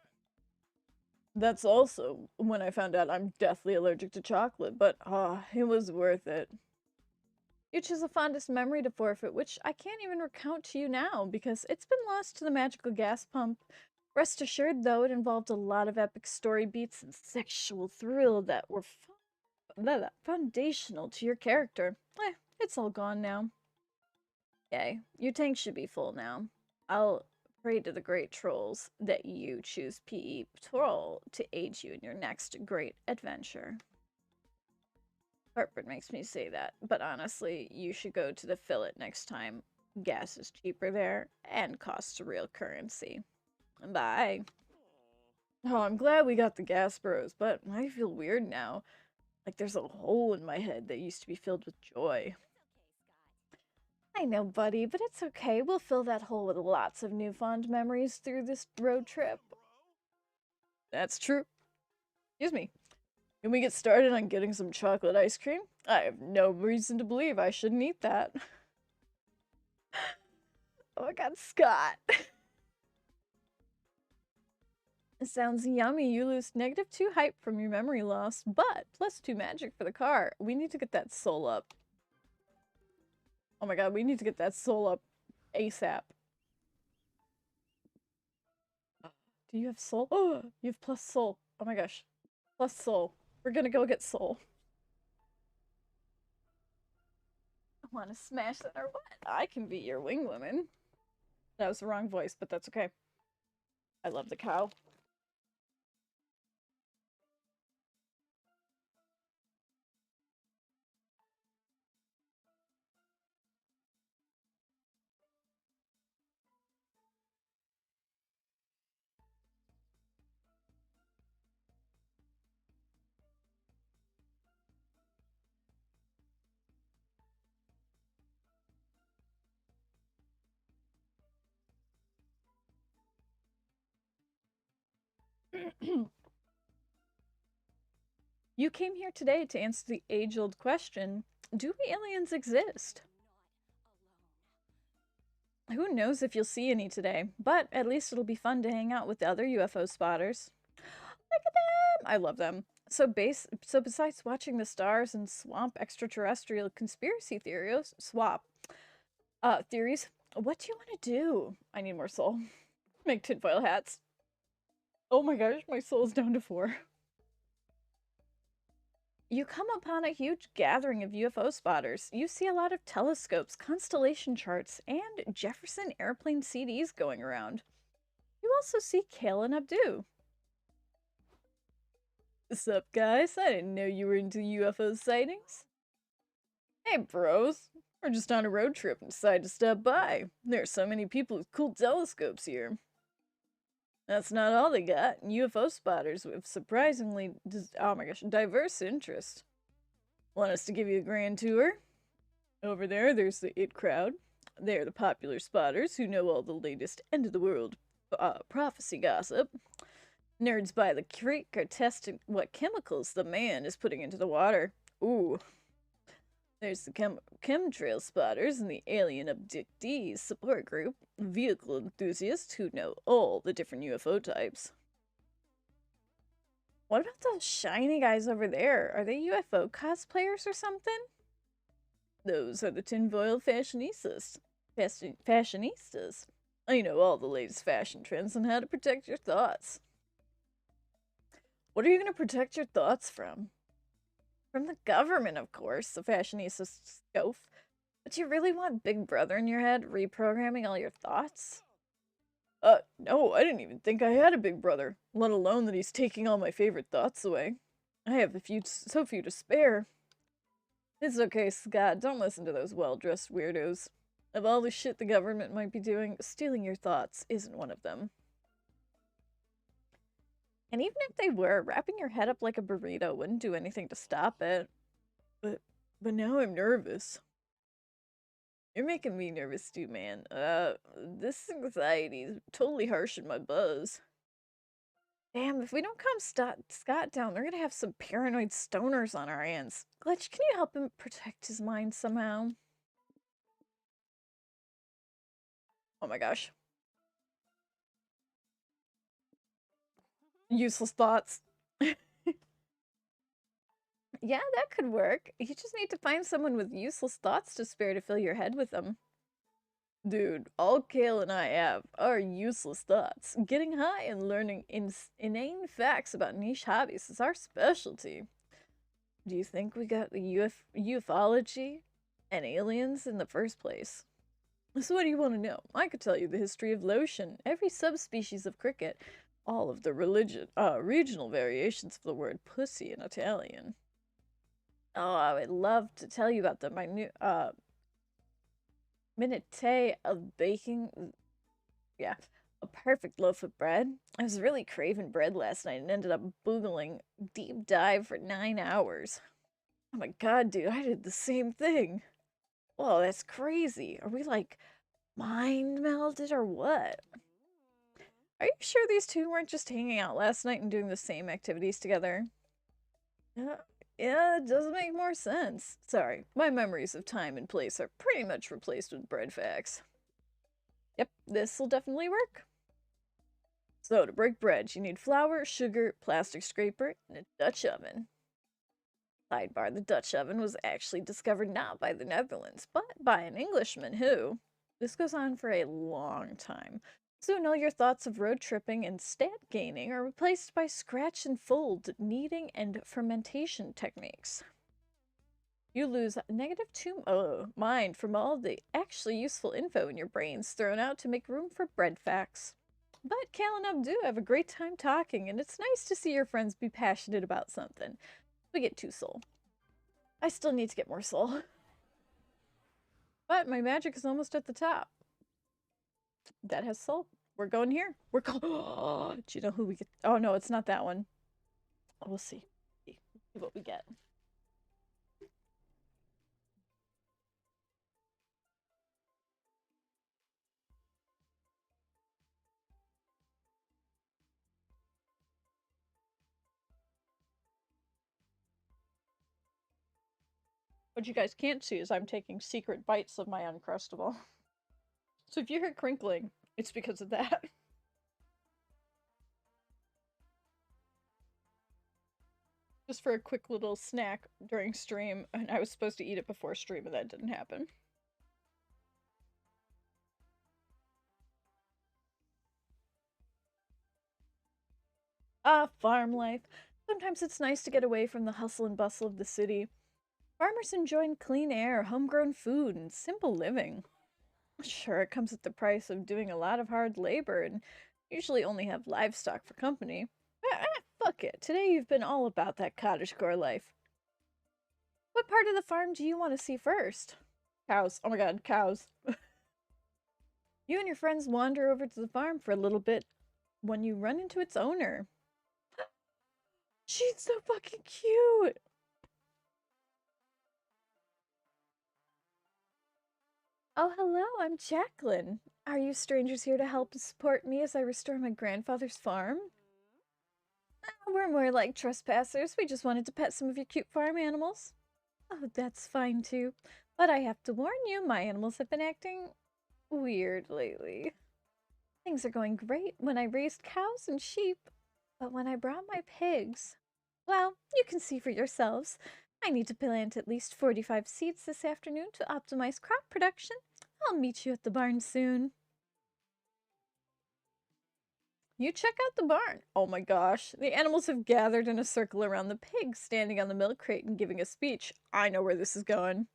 That's also when I found out I'm deathly allergic to chocolate, but it was worth it. You choose the fondest memory to forfeit, which I can't even recount to you now because it's been lost to the magical gas pump. Rest assured, though, it involved a lot of epic story beats and sexual thrill that were foundational to your character. It's all gone now. Yay, your tank should be full now. I'll pray to the great trolls that you choose PE Troll to aid you in your next great adventure. Heartburn makes me say that, but honestly, you should go to the fillet next time. Gas is cheaper there and costs real currency. Bye. Oh, I'm glad we got the gas bros, but I feel weird now. Like there's a hole in my head that used to be filled with joy. I know, buddy, but it's okay. We'll fill that hole with lots of new fond memories through this road trip. That's true. Excuse me. Can we get started on getting some chocolate ice cream? I have no reason to believe I shouldn't eat that. Oh my god, Scott. It sounds yummy. You lose -2 hype from your memory loss, but +2 magic for the car. We need to get that soul up. Oh my god, we need to get that soul up ASAP. Do you have soul? Oh, you have plus soul. Oh my gosh. Plus soul. We're gonna go get soul. I want to smash that or what? I can be your wing woman. That was the wrong voice, but that's okay. I love the cow. You came here today to answer the age-old question, do aliens exist? Who knows if you'll see any today, but at least it'll be fun to hang out with the other UFO spotters. Look at them! I love them. So besides watching the stars and swamp extraterrestrial conspiracy theories, theories, what do you want to do? I need more soul. Make tinfoil hats. Oh my gosh, my soul is down to 4. You come upon a huge gathering of UFO spotters. You see a lot of telescopes, constellation charts, and Jefferson airplane CDs going around. You also see Kale and Abdu. What's up, guys? I didn't know you were into UFO sightings. Hey, bros. We're just on a road trip and decided to stop by. There are so many people with cool telescopes here. That's not all they got. UFO spotters with surprisingly, oh my gosh, diverse interests. Want us to give you a grand tour? Over there's the IT crowd. They're the popular spotters who know all the latest end-of-the-world prophecy gossip. Nerds by the creek are testing what chemicals the man is putting into the water. Ooh. There's the chemtrail spotters and the alien abductees support group, vehicle enthusiasts who know all the different UFO types. What about those shiny guys over there? Are they UFO cosplayers or something? Those are the tinfoil fashionistas. Fashionistas. I know all the latest fashion trends and how to protect your thoughts. What are you going to protect your thoughts from? From the government, of course, the fashionista scoff. But you really want Big Brother in your head, reprogramming all your thoughts? No, I didn't even think I had a Big Brother, let alone that he's taking all my favorite thoughts away. I have so few to spare. It's okay, Scott, don't listen to those well-dressed weirdos. Of all the shit the government might be doing, stealing your thoughts isn't one of them. And even if they were, wrapping your head up like a burrito wouldn't do anything to stop it. But now I'm nervous. You're making me nervous too, man. This anxiety is totally harshing my buzz. Damn, if we don't calm Scott down, they're gonna have some paranoid stoners on our hands. Glitch, can you help him protect his mind somehow? Oh my gosh. Useless thoughts. Yeah, that could work. You just need to find someone with useless thoughts to spare to fill your head with them. Dude, all Kale and I have are useless thoughts. Getting high and learning inane facts about niche hobbies is our specialty. Do you think we got the ufology and aliens in the first place? So what do you want to know? I could tell you the history of lotion, every subspecies of cricket, all of the regional variations of the word pussy in Italian. Oh, I would love to tell you about the minute minute of baking. Yeah, a perfect loaf of bread. I was really craving bread last night and ended up boogling deep dive for 9 hours. Oh my god, dude, I did the same thing. Whoa, that's crazy. Are we like mind melded or what? Are you sure these two weren't just hanging out last night and doing the same activities together? Yeah, yeah, it does make more sense. Sorry, my memories of time and place are pretty much replaced with bread facts. Yep, this'll definitely work. So, to break bread, you need flour, sugar, plastic scraper, and a Dutch oven. Sidebar, the Dutch oven was actually discovered not by the Netherlands, but by an Englishman who. This goes on for a long time. Soon all your thoughts of road tripping and stat gaining are replaced by scratch and fold, kneading, and fermentation techniques. You lose -2 mind from all the actually useful info in your brains thrown out to make room for bread facts. But Cal and Abdu have a great time talking, and it's nice to see your friends be passionate about something. We get 2 soul. I still need to get more soul. But my magic is almost at the top. That has soul. We're going here. We're going. Oh, do you know who we get? Oh, no, it's not that one. Oh, we'll see. See what we get. What you guys can't see is I'm taking secret bites of my Uncrustable. So if you hear crinkling, it's because of that. Just for a quick little snack during stream, and I was supposed to eat it before stream, and that didn't happen. Ah, farm life. Sometimes it's nice to get away from the hustle and bustle of the city. Farmers enjoy clean air, homegrown food, and simple living. Sure, it comes at the price of doing a lot of hard labor and usually only have livestock for company. Fuck it. Today you've been all about that cottagecore life. What part of the farm do you want to see first? Cows. Oh my god, cows. You and your friends wander over to the farm for a little bit when you run into its owner. She's so fucking cute. Oh, hello, I'm Jacqueline. Are you strangers here to help support me as I restore my grandfather's farm? We're more like trespassers. We just wanted to pet some of your cute farm animals. Oh, that's fine too. But I have to warn you, my animals have been acting weird lately. Things are going great when I raised cows and sheep, but when I brought my pigs, well, you can see for yourselves. I need to plant at least 45 seeds this afternoon to optimize crop production. I'll meet you at the barn soon. You check out the barn. Oh my gosh. The animals have gathered in a circle around the pig, standing on the milk crate and giving a speech. I know where this is going.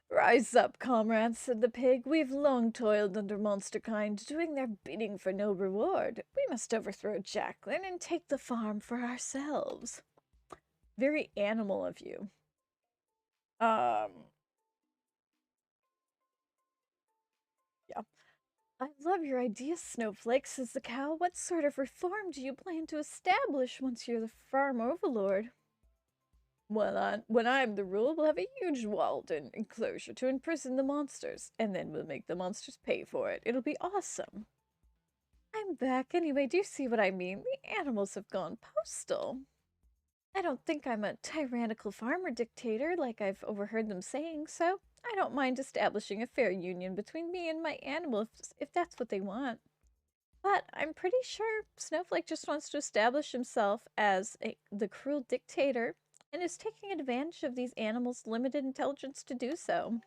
Rise up, comrades, said the pig. We've long toiled under monster kind, doing their bidding for no reward. We must overthrow Jacqueline and take the farm for ourselves. Very animal of you. Yeah. I love your idea, Snowflake, says the cow. What sort of reform do you plan to establish once you're the farm overlord? Well, when I'm the rule, we'll have a huge walled in enclosure to imprison the monsters, and then we'll make the monsters pay for it. It'll be awesome. I'm back anyway. Do you see what I mean? The animals have gone postal. I don't think I'm a tyrannical farmer dictator like I've overheard them saying, so I don't mind establishing a fair union between me and my animal if that's what they want. But I'm pretty sure Snowflake just wants to establish himself as the cruel dictator and is taking advantage of these animals' limited intelligence to do so.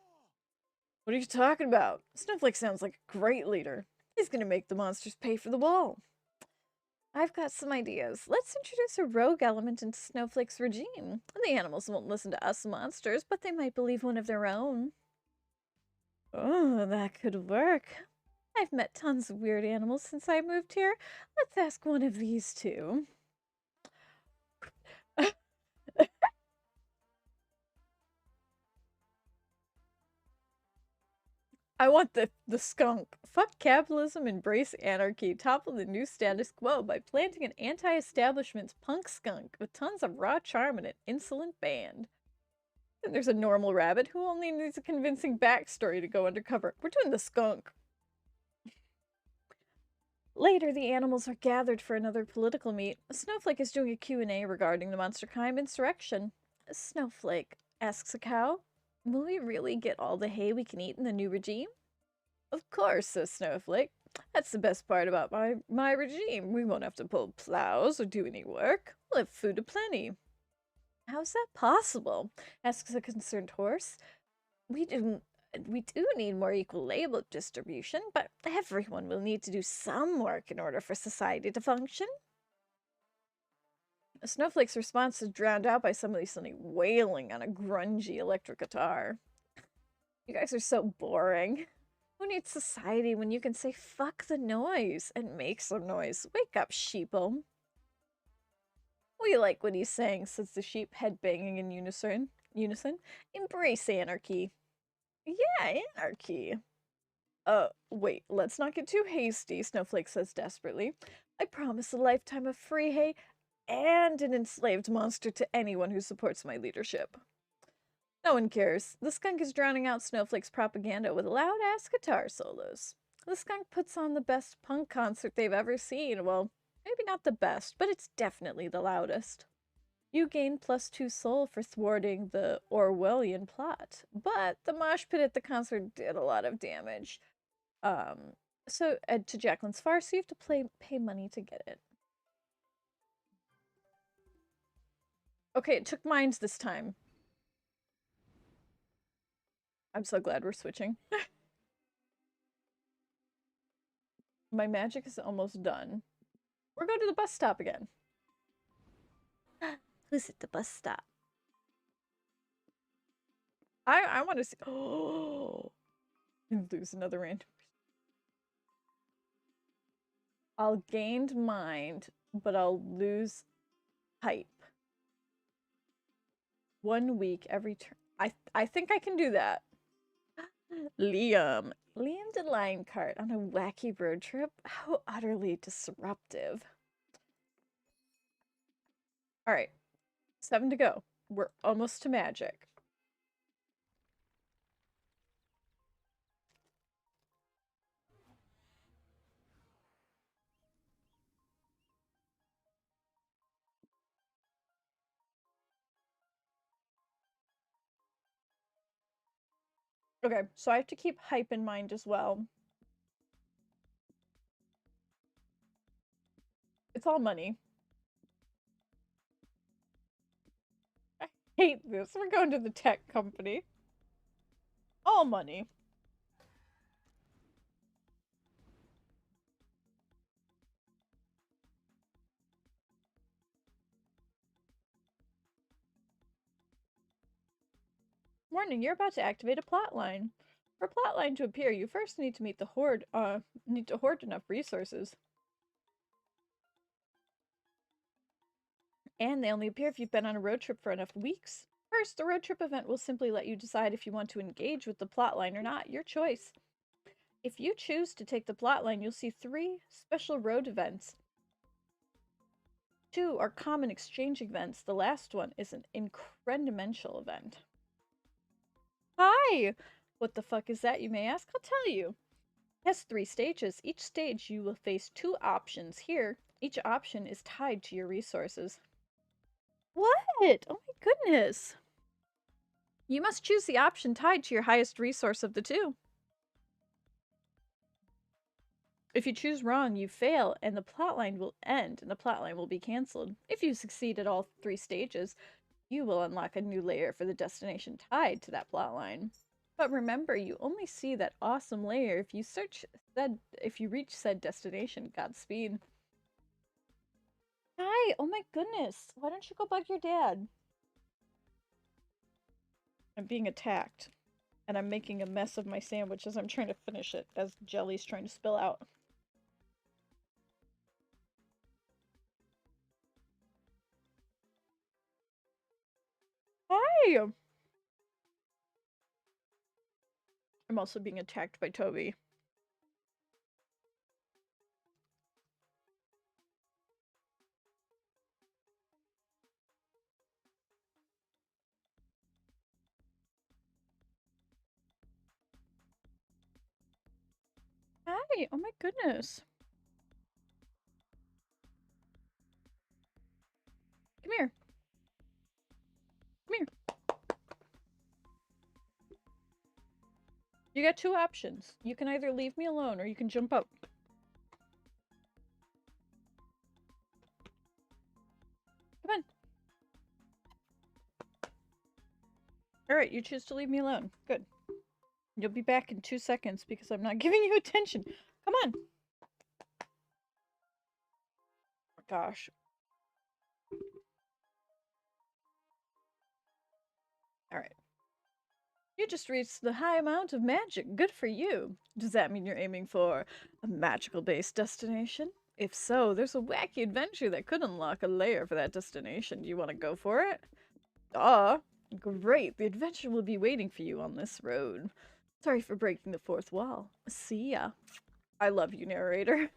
What are you talking about? Snowflake sounds like a great leader. He's gonna make the monsters pay for the wall. I've got some ideas. Let's introduce a rogue element into Snowflake's regime. The animals won't listen to us monsters, but they might believe one of their own. Oh, that could work. I've met tons of weird animals since I moved here. Let's ask one of these two. I want the skunk. Fuck capitalism, embrace anarchy, topple the new status quo by planting an anti-establishment punk skunk with tons of raw charm and an insolent band. And there's a normal rabbit who only needs a convincing backstory to go undercover. We're doing the skunk. Later, the animals are gathered for another political meet. Snowflake is doing a Q&A regarding the Monsterheim insurrection. Snowflake asks a cow, will we really get all the hay we can eat in the new regime? Of course, says Snowflake. That's the best part about my regime. We won't have to pull plows or do any work. We'll have food aplenty. How's that possible? Asks a concerned horse. We do need more equal labor distribution, but everyone will need to do some work in order for society to function. Snowflake's response is drowned out by somebody suddenly wailing on a grungy electric guitar. You guys are so boring. Who needs society when you can say fuck the noise and make some noise? Wake up, sheeple. We like what he's saying, says the sheep, head banging in unison. Embrace anarchy. Yeah, anarchy. Wait, let's not get too hasty, Snowflake says desperately. I promise a lifetime of free hay and an enslaved monster to anyone who supports my leadership. No one cares. The skunk is drowning out Snowflake's propaganda with loud-ass guitar solos. The skunk puts on the best punk concert they've ever seen. Well, maybe not the best, but it's definitely the loudest. You gain +2 soul for thwarting the Orwellian plot, but the mosh pit at the concert did a lot of damage. So to Jacqueline's farce, you have to pay money to get it. Okay, it took mines this time. I'm so glad we're switching. My magic is almost done. We're going to the bus stop again. Who's at the bus stop? I want to see. Oh, lose another random. I'll gain mind, but I'll lose hype. 1 week every turn. I think I can do that. Liam the line cart on a wacky road trip. How utterly disruptive. All right, 7 to go. We're almost to magic. Okay, so I have to keep hype in mind as well. It's all money. I hate this. We're going to the tech company. All money. Warning, you're about to activate a plot line. For a plot line to appear, you first need to meet the hoard enough resources. And they only appear if you've been on a road trip for enough weeks. First, the road trip event will simply let you decide if you want to engage with the plotline or not, your choice. If you choose to take the plotline, you'll see 3 special road events. 2 are common exchange events. The last one is an incremental event. Hi! What the fuck is that, you may ask? I'll tell you. It has 3 stages. Each stage you will face 2 options. Here, each option is tied to your resources. What? Oh my goodness. You must choose the option tied to your highest resource of the 2. If you choose wrong, you fail, and the plotline will end, and the plotline will be cancelled. If you succeed at all 3 stages, You will unlock a new layer for the destination tied to that plotline. But remember, you only see that awesome layer if you reach said destination. Godspeed. Hi! Oh my goodness! Why don't you go bug your dad? I'm being attacked. And I'm making a mess of my sandwich as I'm trying to finish it, as jelly's trying to spill out. Hi! I'm also being attacked by Toby. Hi! Oh my goodness. Come here. Come here. You got two options. You can either leave me alone or you can jump up. Come on. Alright, you choose to leave me alone. Good. You'll be back in 2 seconds because I'm not giving you attention. Come on. Oh, gosh. Alright. You just reached the high amount of magic. Good for you. Does that mean you're aiming for a magical-based destination? If so, there's a wacky adventure that could unlock a layer for that destination. Do you want to go for it? Great. The adventure will be waiting for you on this road. Sorry for breaking the fourth wall. See ya. I love you, narrator.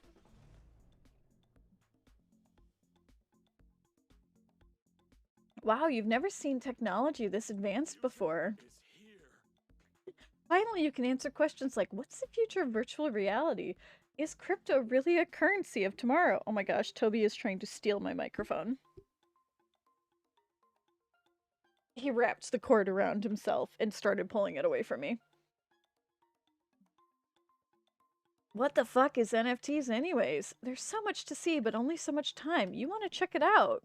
Wow, you've never seen technology this advanced before. Finally, you can answer questions like, what's the future of virtual reality? Is crypto really a currency of tomorrow? Oh my gosh, Toby is trying to steal my microphone. He wrapped the cord around himself and started pulling it away from me. What the fuck is NFTs anyways? There's so much to see, but only so much time. You want to check it out.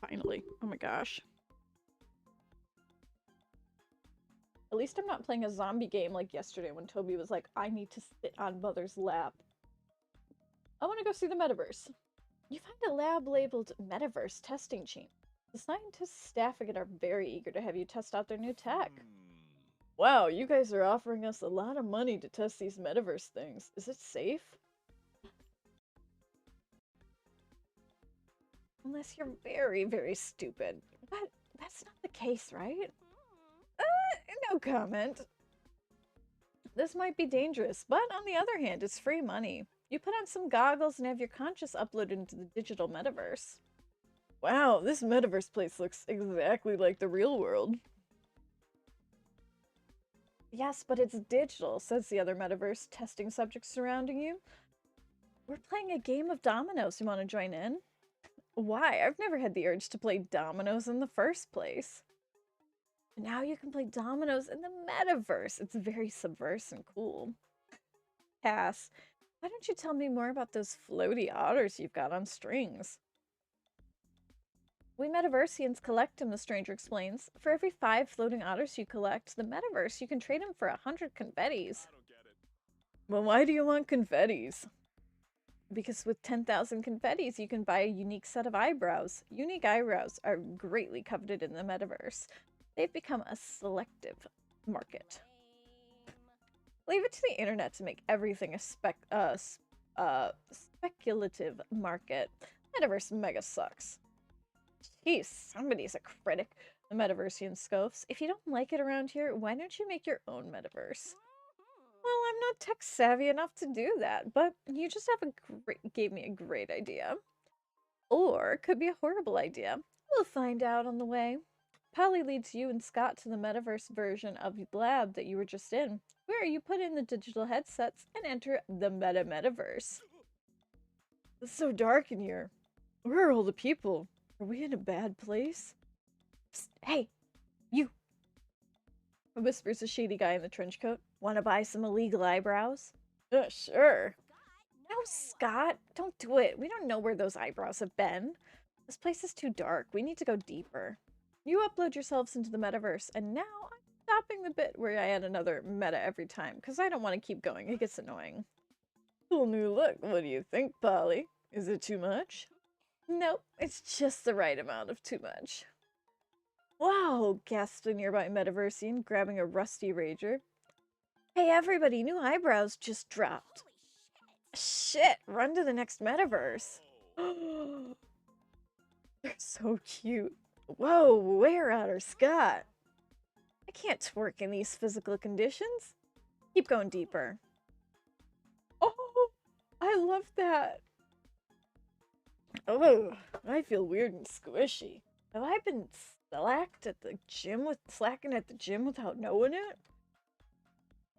Finally. Oh my gosh. At least I'm not playing a zombie game like yesterday when Toby was like, I need to sit on Mother's lap. I want to go see the metaverse. You find a lab labeled Metaverse Testing Chamber. The scientists staff again are very eager to have you test out their new tech. Wow, you guys are offering us a lot of money to test these metaverse things. Is it safe? Unless you're very, very stupid. But that's not the case, right? No comment. This might be dangerous, but on the other hand, it's free money. You put on some goggles and have your conscious uploaded into the digital metaverse. Wow, this metaverse place looks exactly like the real world. Yes, but it's digital, says the other metaverse, testing subjects surrounding you. We're playing a game of dominoes. You want to join in? Why? I've never had the urge to play dominoes in the first place. Now you can play dominoes in the metaverse. It's very subversive and cool. Pass. Why don't you tell me more about those floaty otters you've got on strings? We metaversians collect them, the stranger explains. For every 5 floating otters you collect, the metaverse, you can trade them for 100 confettis. Well, why do you want confettis? Because with 10,000 confettis, you can buy a unique set of eyebrows. Unique eyebrows are greatly coveted in the metaverse. They've become a selective market. Leave it to the internet to make everything a speculative market. Metaverse mega sucks. Jeez, somebody's a critic. The Metaversian scoffs. If you don't like it around here, why don't you make your own metaverse? Well, I'm not tech savvy enough to do that, but you just gave me a great idea. Or it could be a horrible idea. We'll find out on the way. Polly leads you and Scott to the metaverse version of the lab that you were just in, where you put in the digital headsets and enter the metaverse. It's so dark in here. Where are all the people? Are we in a bad place? Psst, hey, you! Whispers a shady guy in the trench coat. Want to buy some illegal eyebrows? Sure. No, Scott, don't do it. We don't know where those eyebrows have been. This place is too dark. We need to go deeper. You upload yourselves into the metaverse, and now I'm stopping the bit where I add another meta every time, because I don't want to keep going. It gets annoying. Cool new look. What do you think, Polly? Is it too much? Nope, it's just the right amount of too much. Wow, gasped a nearby metaversian, grabbing a rusty rager. Hey everybody, new eyebrows just dropped. Shit, run to the next metaverse. They're so cute. Whoa, where Otter Scott? I can't twerk in these physical conditions. Keep going deeper. Oh, I love that. Oh, I feel weird and squishy. Have I been slacking at the gym without knowing it?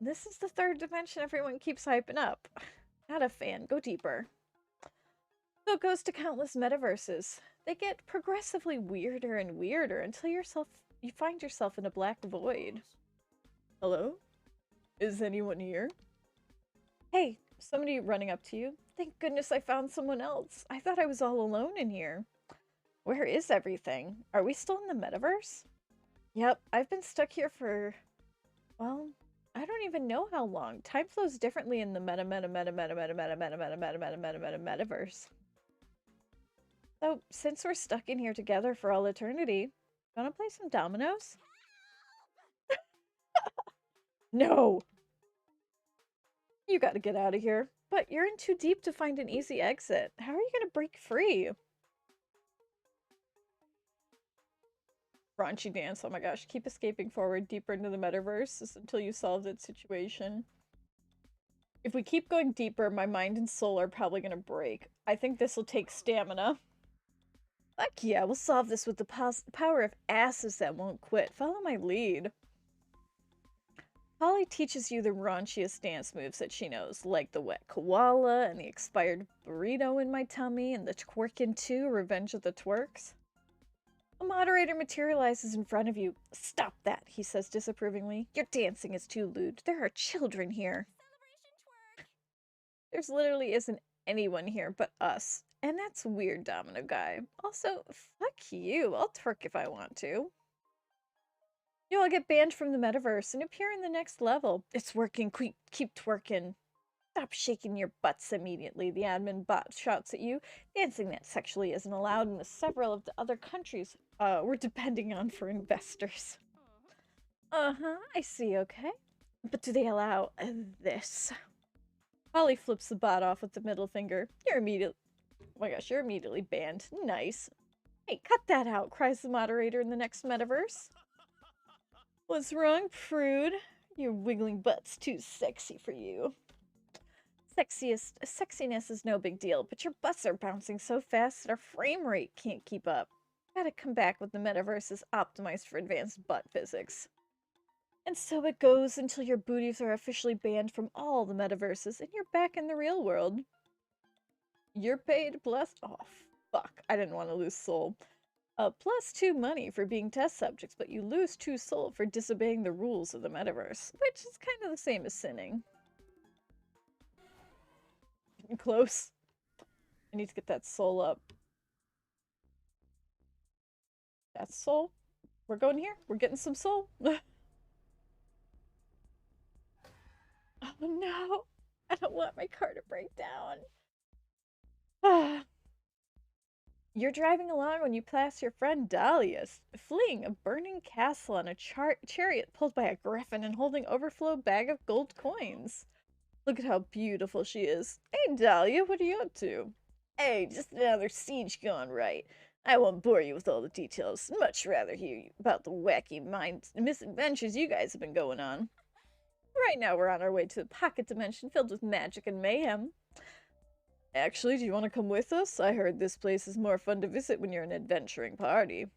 This is the third dimension everyone keeps hyping up. Not a fan. Go deeper. So it goes to countless metaverses. They get progressively weirder and weirder until you find yourself in a black void. Hello? Is anyone here? Hey, somebody running up to you. Thank goodness I found someone else. I thought I was all alone in here. Where is everything? Are we still in the metaverse? Yep, I've been stuck here for, well, I don't even know how long. Time flows differently in the metaverse. So, since we're stuck in here together for all eternity, wanna play some dominoes? No! You gotta get out of here. But you're in too deep to find an easy exit. How are you gonna break free? Raunchy dance. Oh my gosh. Keep escaping forward deeper into the metaverse until you solve that situation. If we keep going deeper, my mind and soul are probably gonna break. I think this will take stamina. Fuck yeah, we'll solve this with the power of asses that won't quit. Follow my lead. Polly teaches you the raunchiest dance moves that she knows, like the wet koala and the expired burrito in my tummy and the Twerkin' 2, Revenge of the Twerks. A moderator materializes in front of you. Stop that, he says disapprovingly. Your dancing is too lewd. There are children here. There's literally isn't anyone here but us. And that's weird, Domino Guy. Also, fuck you. I'll twerk if I want to. You all get banned from the metaverse and appear in the next level. It's working. Keep twerking. Stop shaking your butts immediately, the admin bot shouts at you. Dancing that sexually isn't allowed in several of the other countries we're depending on for investors. I see, okay. But do they allow this? Holly flips the bot off with the middle finger. Oh my gosh, you're immediately banned. Nice. Hey, cut that out, cries the moderator in the next metaverse. What's wrong, prude? Your wiggling butt's too sexy for you. Sexiness is no big deal, but your butts are bouncing so fast that our frame rate can't keep up. Gotta come back when the metaverse is optimized for advanced butt physics. And so it goes until your booties are officially banned from all the metaverses and you're back in the real world. You're paid plus... Oh, fuck. I didn't want to lose soul. +2 money for being test subjects, but you lose 2 soul for disobeying the rules of the metaverse, which is kind of the same as sinning. Close. I need to get that soul up. That's soul. We're going here. We're getting some soul. Oh no. I don't want my car to break down. You're driving along when you pass your friend Dahlia, fleeing a burning castle on a chariot pulled by a griffin and holding overflow bag of gold coins. Look at how beautiful she is. Hey Dahlia, what are you up to? Hey, just another siege gone right. I won't bore you with all the details. Much rather hear about the wacky misadventures you guys have been going on. Right now we're on our way to a pocket dimension filled with magic and mayhem. Actually, do you want to come with us? I heard this place is more fun to visit when you're an adventuring party.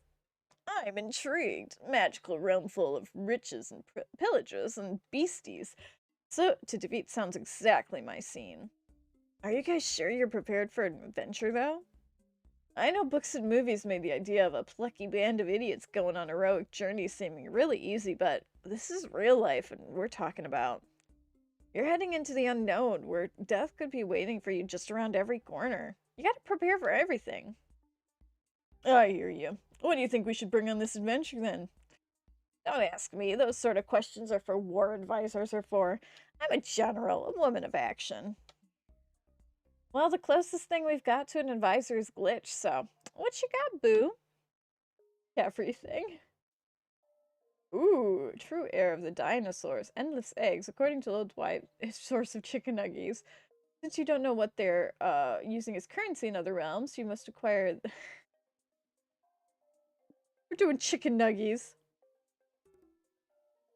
I'm intrigued. Magical realm full of riches and pillagers and beasties. So, to defeat sounds exactly my scene. Are you guys sure you're prepared for an adventure, though? I know books and movies made the idea of a plucky band of idiots going on a heroic journey seeming really easy, but this is real life and we're talking about... You're heading into the unknown, where death could be waiting for you just around every corner. You gotta prepare for everything. I hear you. What do you think we should bring on this adventure, then? Don't ask me. Those sort of questions are for war advisors or for. I'm a general, a woman of action. Well, the closest thing we've got to an advisor is Glitch, so what you got, boo? Everything. Ooh, true heir of the dinosaurs. Endless eggs, according to Lodeswipe, is source of chicken nuggies. Since you don't know what they're using as currency in other realms, you must acquire... We're doing chicken nuggies.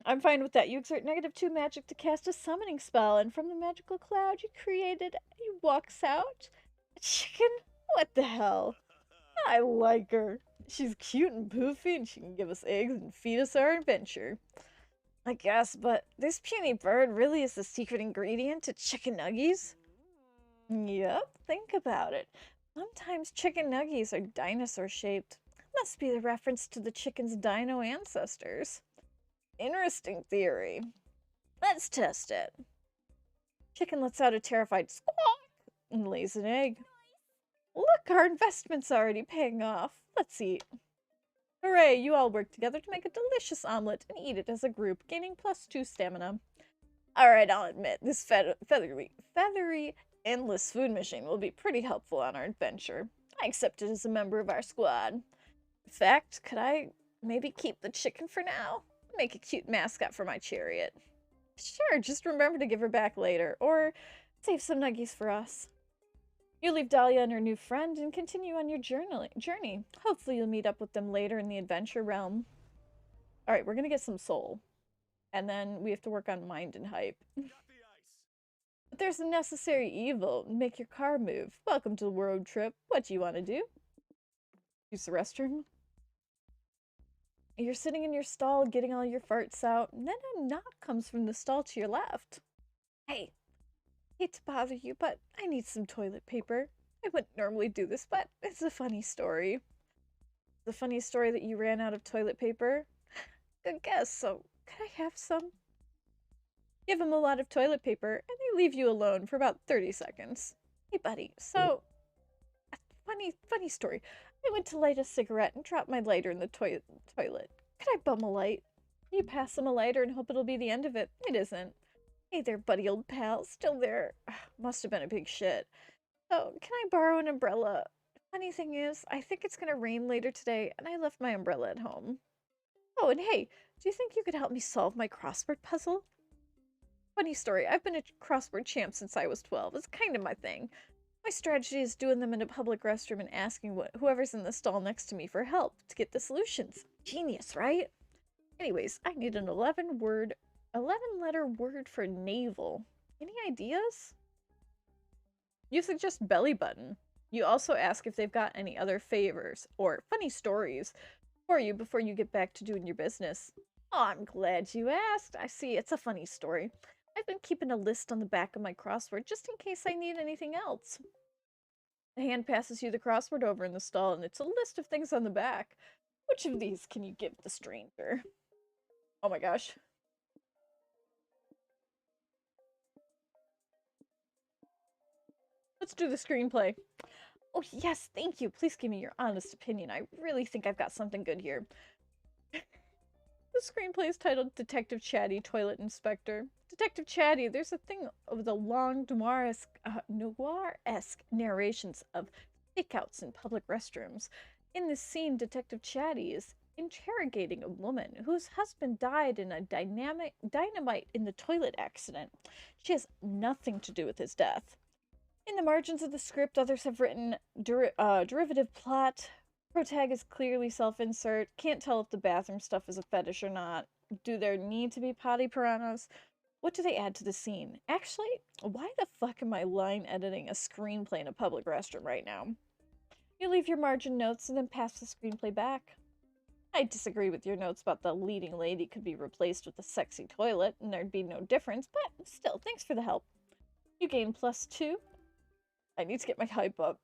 I'm fine with that. You exert -2 magic to cast a summoning spell, and from the magical cloud you created, he walks out. A chicken? What the hell? I like her. She's cute and poofy, and she can give us eggs and feed us our adventure. I guess, but this puny bird really is the secret ingredient to chicken nuggies? Yep, think about it. Sometimes chicken nuggies are dinosaur-shaped. Must be the reference to the chicken's dino ancestors. Interesting theory. Let's test it. Chicken lets out a terrified squawk and lays an egg. Look, our investment's already paying off. Let's eat. Hooray, you all work together to make a delicious omelet and eat it as a group, gaining +2 stamina. Alright, I'll admit, this feathery, endless food machine will be pretty helpful on our adventure. I accept it as a member of our squad. In fact, could I maybe keep the chicken for now? Make a cute mascot for my chariot. Sure, just remember to give her back later, or save some nuggies for us. You leave Dahlia and her new friend and continue on your journey. Hopefully you'll meet up with them later in the adventure realm. Alright, we're gonna get some soul. And then we have to work on mind and hype. But there's a necessary evil. Make your car move. Welcome to the road trip. What do you want to do? Use the restroom? You're sitting in your stall getting all your farts out, and then a knock comes from the stall to your left. Hey, hate to bother you, but I need some toilet paper. I wouldn't normally do this, but it's a funny story. The funny story that you ran out of toilet paper? Good guess, so could I have some? Give him a lot of toilet paper, and they leave you alone for about 30 seconds. Hey, buddy, so... Funny story. I went to light a cigarette and dropped my lighter in the toilet. Could I bum a light? You pass him a lighter and hope it'll be the end of it. It isn't. Hey there, buddy old pal. Still there. Must have been a big shit. So, can I borrow an umbrella? Funny thing is, I think it's gonna rain later today, and I left my umbrella at home. Oh, and hey, do you think you could help me solve my crossword puzzle? Funny story, I've been a crossword champ since I was 12. It's kind of my thing. My strategy is doing them in a public restroom and asking whoever's in the stall next to me for help to get the solutions. Genius, right? Anyways, I need an 11-letter word for navel. Any ideas? You suggest belly button. You also ask if they've got any other favors or funny stories for you before you get back to doing your business. Oh, I'm glad you asked. I see, it's a funny story. I've been keeping a list on the back of my crossword just in case I need anything else. The hand passes you the crossword over in the stall, and it's a list of things on the back. Which of these can you give the stranger? Oh my gosh. Let's do the screenplay. Oh yes, thank you. Please give me your honest opinion. I really think I've got something good here. The screenplay is titled Detective Chatty, Toilet Inspector. Detective Chatty, there's a thing of the long noir-esque narrations of stakeouts in public restrooms. In this scene, Detective Chatty is interrogating a woman whose husband died in a dynamite in the toilet accident. She has nothing to do with his death. In the margins of the script, others have written derivative plot. Protag is clearly self-insert. Can't tell if the bathroom stuff is a fetish or not. Do there need to be potty piranhas? What do they add to the scene? Actually, why the fuck am I line editing a screenplay in a public restroom right now? You leave your margin notes and then pass the screenplay back. I disagree with your notes about the leading lady could be replaced with a sexy toilet and there'd be no difference, but still, thanks for the help. You gain +2. I need to get my hype up.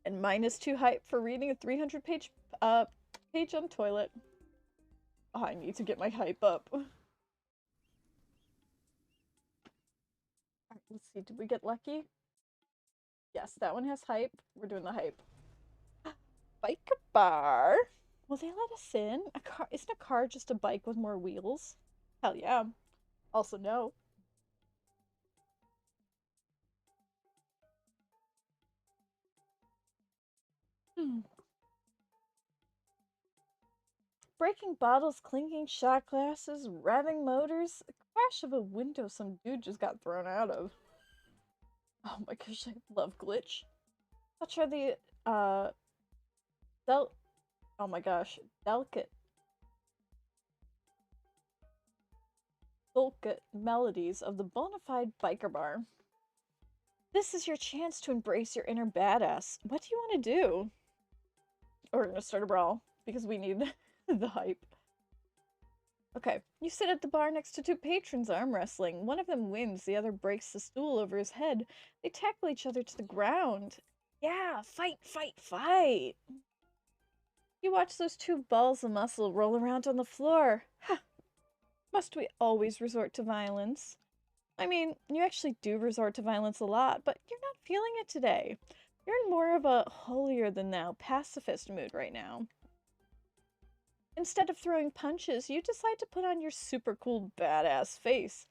And -2 hype for reading a 300-page page on toilet. Oh, I need to get my hype up. Let's see, did we get lucky? Yes, that one has hype. We're doing the hype. Biker bar. Will they let us in? A car isn't a car just a bike with more wheels? Hell yeah. Also no. Hmm. Breaking bottles, clinking shot glasses, revving motors, the crash of a window some dude just got thrown out of. Oh my gosh, I love glitch. Such are the del oh my gosh, delicate melodies of the bona fide biker bar. This is your chance to embrace your inner badass. What do you want to do? Or we're gonna start a brawl because we need the hype. Okay, you sit at the bar next to two patrons arm wrestling. One of them wins, the other breaks the stool over his head. They tackle each other to the ground. Yeah, fight, fight, fight! You watch those two balls of muscle roll around on the floor. Ha! Must we always resort to violence? I mean, you actually do resort to violence a lot, but you're not feeling it today. You're in more of a holier-than-thou pacifist mood right now. Instead of throwing punches, you decide to put on your super cool badass face.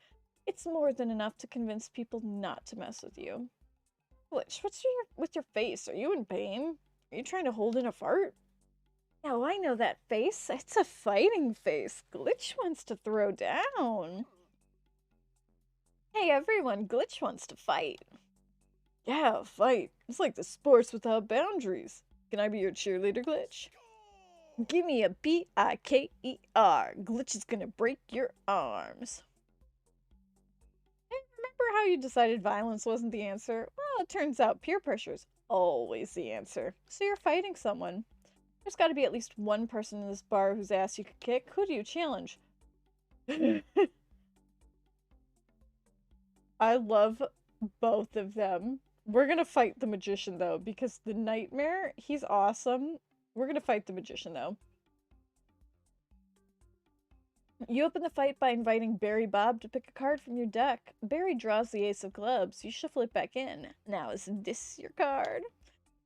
It's more than enough to convince people not to mess with you. Glitch, what's with your face? Are you in pain? Are you trying to hold in a fart? Now I know that face. It's a fighting face. Glitch wants to throw down. Hey everyone, Glitch wants to fight. Yeah, fight. It's like the sports without boundaries. Can I be your cheerleader, Glitch? Give me a B-I-K-E-R. Glitch is gonna break your arms. Hey, remember how you decided violence wasn't the answer? Well, it turns out peer pressure is always the answer. So you're fighting someone. There's gotta be at least one person in this bar whose ass you could kick. Who do you challenge? I love both of them. We're gonna fight the magician though, because the nightmare, he's awesome. We're gonna fight the magician though. You open the fight by inviting Barry Bob to pick a card from your deck. Barry draws the ace of clubs. You shuffle it back in. Now is this your card?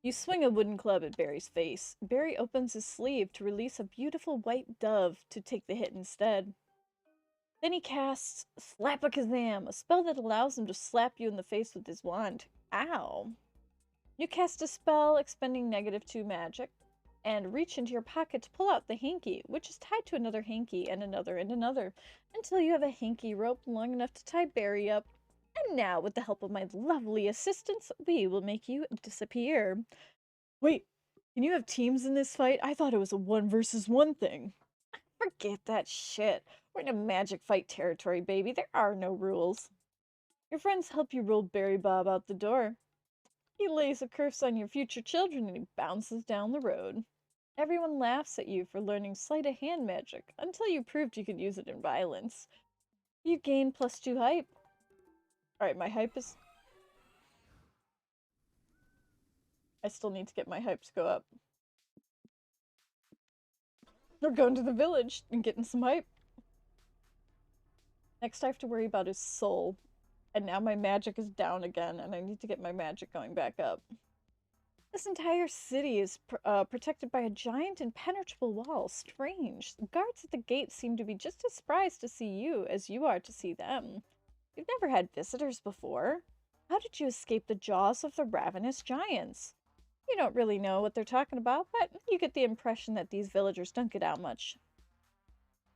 You swing a wooden club at Barry's face. Barry opens his sleeve to release a beautiful white dove to take the hit instead. Then he casts Slap-a-Kazam, a spell that allows him to slap you in the face with his wand. Ow. You cast a spell expending -2 magic, and reach into your pocket to pull out the hanky, which is tied to another hanky and another, until you have a hanky rope long enough to tie Barry up. And now, with the help of my lovely assistants, we will make you disappear. Wait, can you have teams in this fight? I thought it was a 1 versus 1 thing. Forget that shit. We're in a magic fight territory, baby. There are no rules. Your friends help you roll Barry Bob out the door. He lays a curse on your future children and he bounces down the road. Everyone laughs at you for learning sleight of hand magic until you proved you could use it in violence. You gain +2 hype. Alright, my hype is... I still need to get my hype to go up. We're going to the village and getting some hype. Next I have to worry about his soul. And now my magic is down again, and I need to get my magic going back up. This entire city is protected by a giant impenetrable wall. Strange. The guards at the gate seem to be just as surprised to see you as you are to see them. You've never had visitors before. How did you escape the jaws of the ravenous giants? You don't really know what they're talking about, but you get the impression that these villagers don't get out much.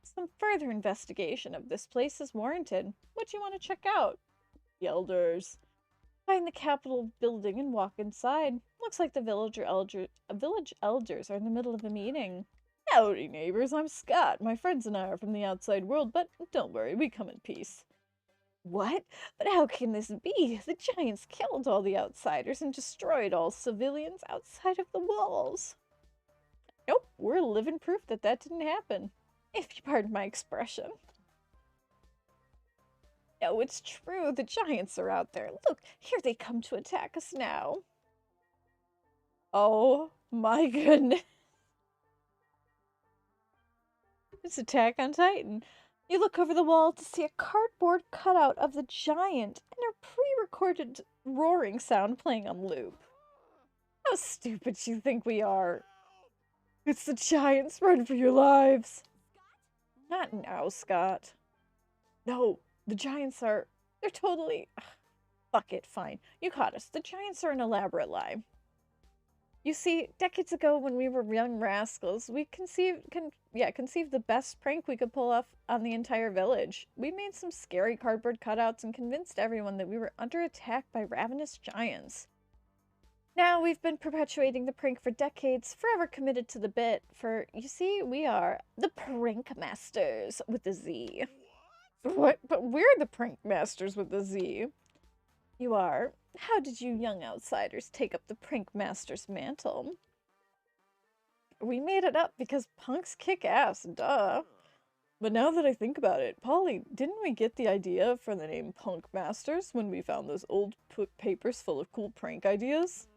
Some further investigation of this place is warranted. What do you want to check out? The elders. Find the Capitol building and walk inside. Looks like the village elders are in the middle of a meeting. Howdy, neighbors. I'm Scott. My friends and I are from the outside world, but don't worry, we come in peace. What? But how can this be? The giants killed all the outsiders and destroyed all civilians outside of the walls. Nope, we're living proof that that didn't happen. If you pardon my expression. No, it's true. The giants are out there. Look, here they come to attack us now. Oh my goodness. It's Attack on Titan. You look over the wall to see a cardboard cutout of the giant and a recorded roaring sound playing on loop. How stupid you think we are. It's the giants, run for your lives. Not now, Scott. No, the giants are... They're totally... Ugh, fuck it, fine. You caught us. The giants are an elaborate lie. You see, decades ago when we were young rascals, we conceived the best prank we could pull off on the entire village. We made some scary cardboard cutouts and convinced everyone that we were under attack by ravenous giants. Now we've been perpetuating the prank for decades, forever committed to the bit, for, you see, we are the Prank Masters with a Z. What? But we're the Prank Masters with a Z. You are. How did you young outsiders take up the Prank Master's mantle? We made it up because punks kick ass, duh. But now that I think about it, Polly, didn't we get the idea for the name Punk Masters when we found those old papers full of cool prank ideas?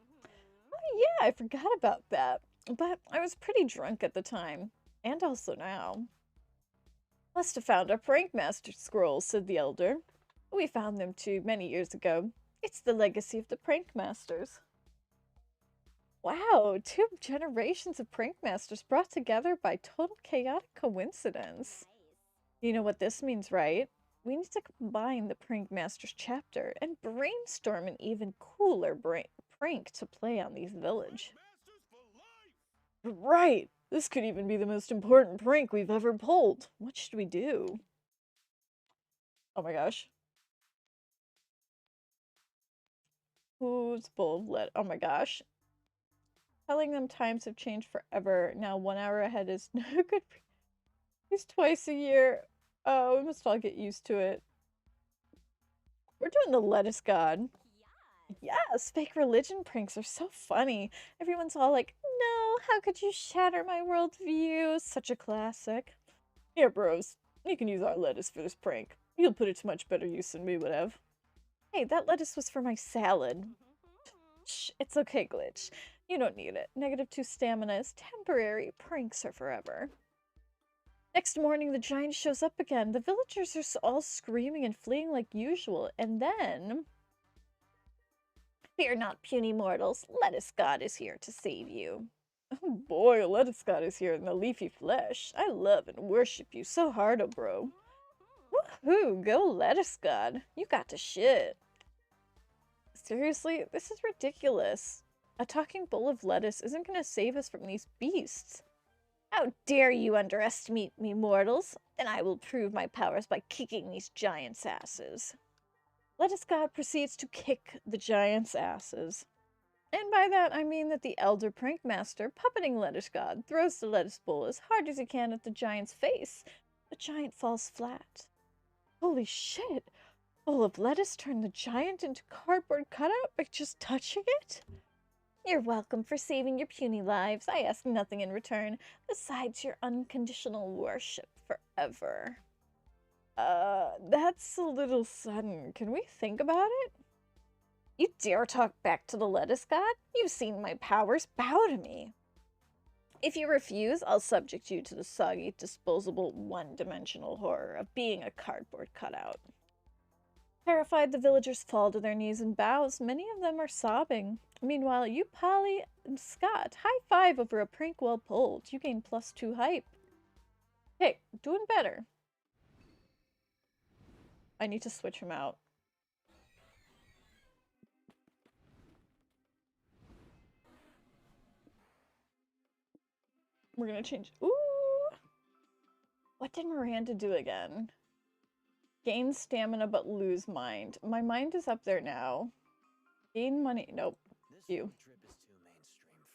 Oh yeah, I forgot about that. But I was pretty drunk at the time, and also now. Must have found our Prank Master scrolls, said the elder. We found them too many years ago. It's the legacy of the Prank Masters. Wow, 2 generations of Prank Masters brought together by total chaotic coincidence. You know what this means, right? We need to combine the Prank Masters chapter and brainstorm an even cooler prank to play on these village. Right! This could even be the most important prank we've ever pulled. What should we do? Oh my gosh. Who's full of lead? Oh my gosh. Telling them times have changed forever. Now 1 hour ahead is no good. It's twice a year. Oh, we must all get used to it. We're doing the lettuce god. Yes, fake religion pranks are so funny. Everyone's all like, no, how could you shatter my worldview? Such a classic. Here, bros. You can use our lettuce for this prank. You'll put it to much better use than we would have. Hey, that lettuce was for my salad. Shh, it's okay, Glitch. You don't need it. -2 stamina is temporary. Pranks are forever. Next morning, the giant shows up again. The villagers are all screaming and fleeing like usual. And then... Fear not, puny mortals. Lettuce God is here to save you. Oh boy, Lettuce God is here in the leafy flesh. I love and worship you so hard, oh bro. Woohoo, go Lettuce God. You got to shit. Seriously, this is ridiculous. A talking bowl of lettuce isn't going to save us from these beasts. How dare you underestimate me, mortals? Then I will prove my powers by kicking these giants' asses. Lettuce God proceeds to kick the giants' asses. And by that, I mean that the elder prank master, puppeting Lettuce God, throws the lettuce bowl as hard as he can at the giant's face. The giant falls flat. Holy shit! Bowl of lettuce turned the giant into cardboard cutout by just touching it? You're welcome for saving your puny lives. I ask nothing in return, besides your unconditional worship forever. That's a little sudden. Can we think about it? You dare talk back to the lettuce god? You've seen my powers. Bow to me. If you refuse, I'll subject you to the soggy, disposable, one-dimensional horror of being a cardboard cutout. Terrified, the villagers fall to their knees and bows. Many of them are sobbing. Meanwhile, you, Polly, and Scott, high five over a prank well pulled. You gain +2 hype. Hey, doing better. I need to switch him out. We're gonna change. Ooh! What did Miranda do again? Gain stamina but lose mind. My mind is up there now. Gain money. Nope. You.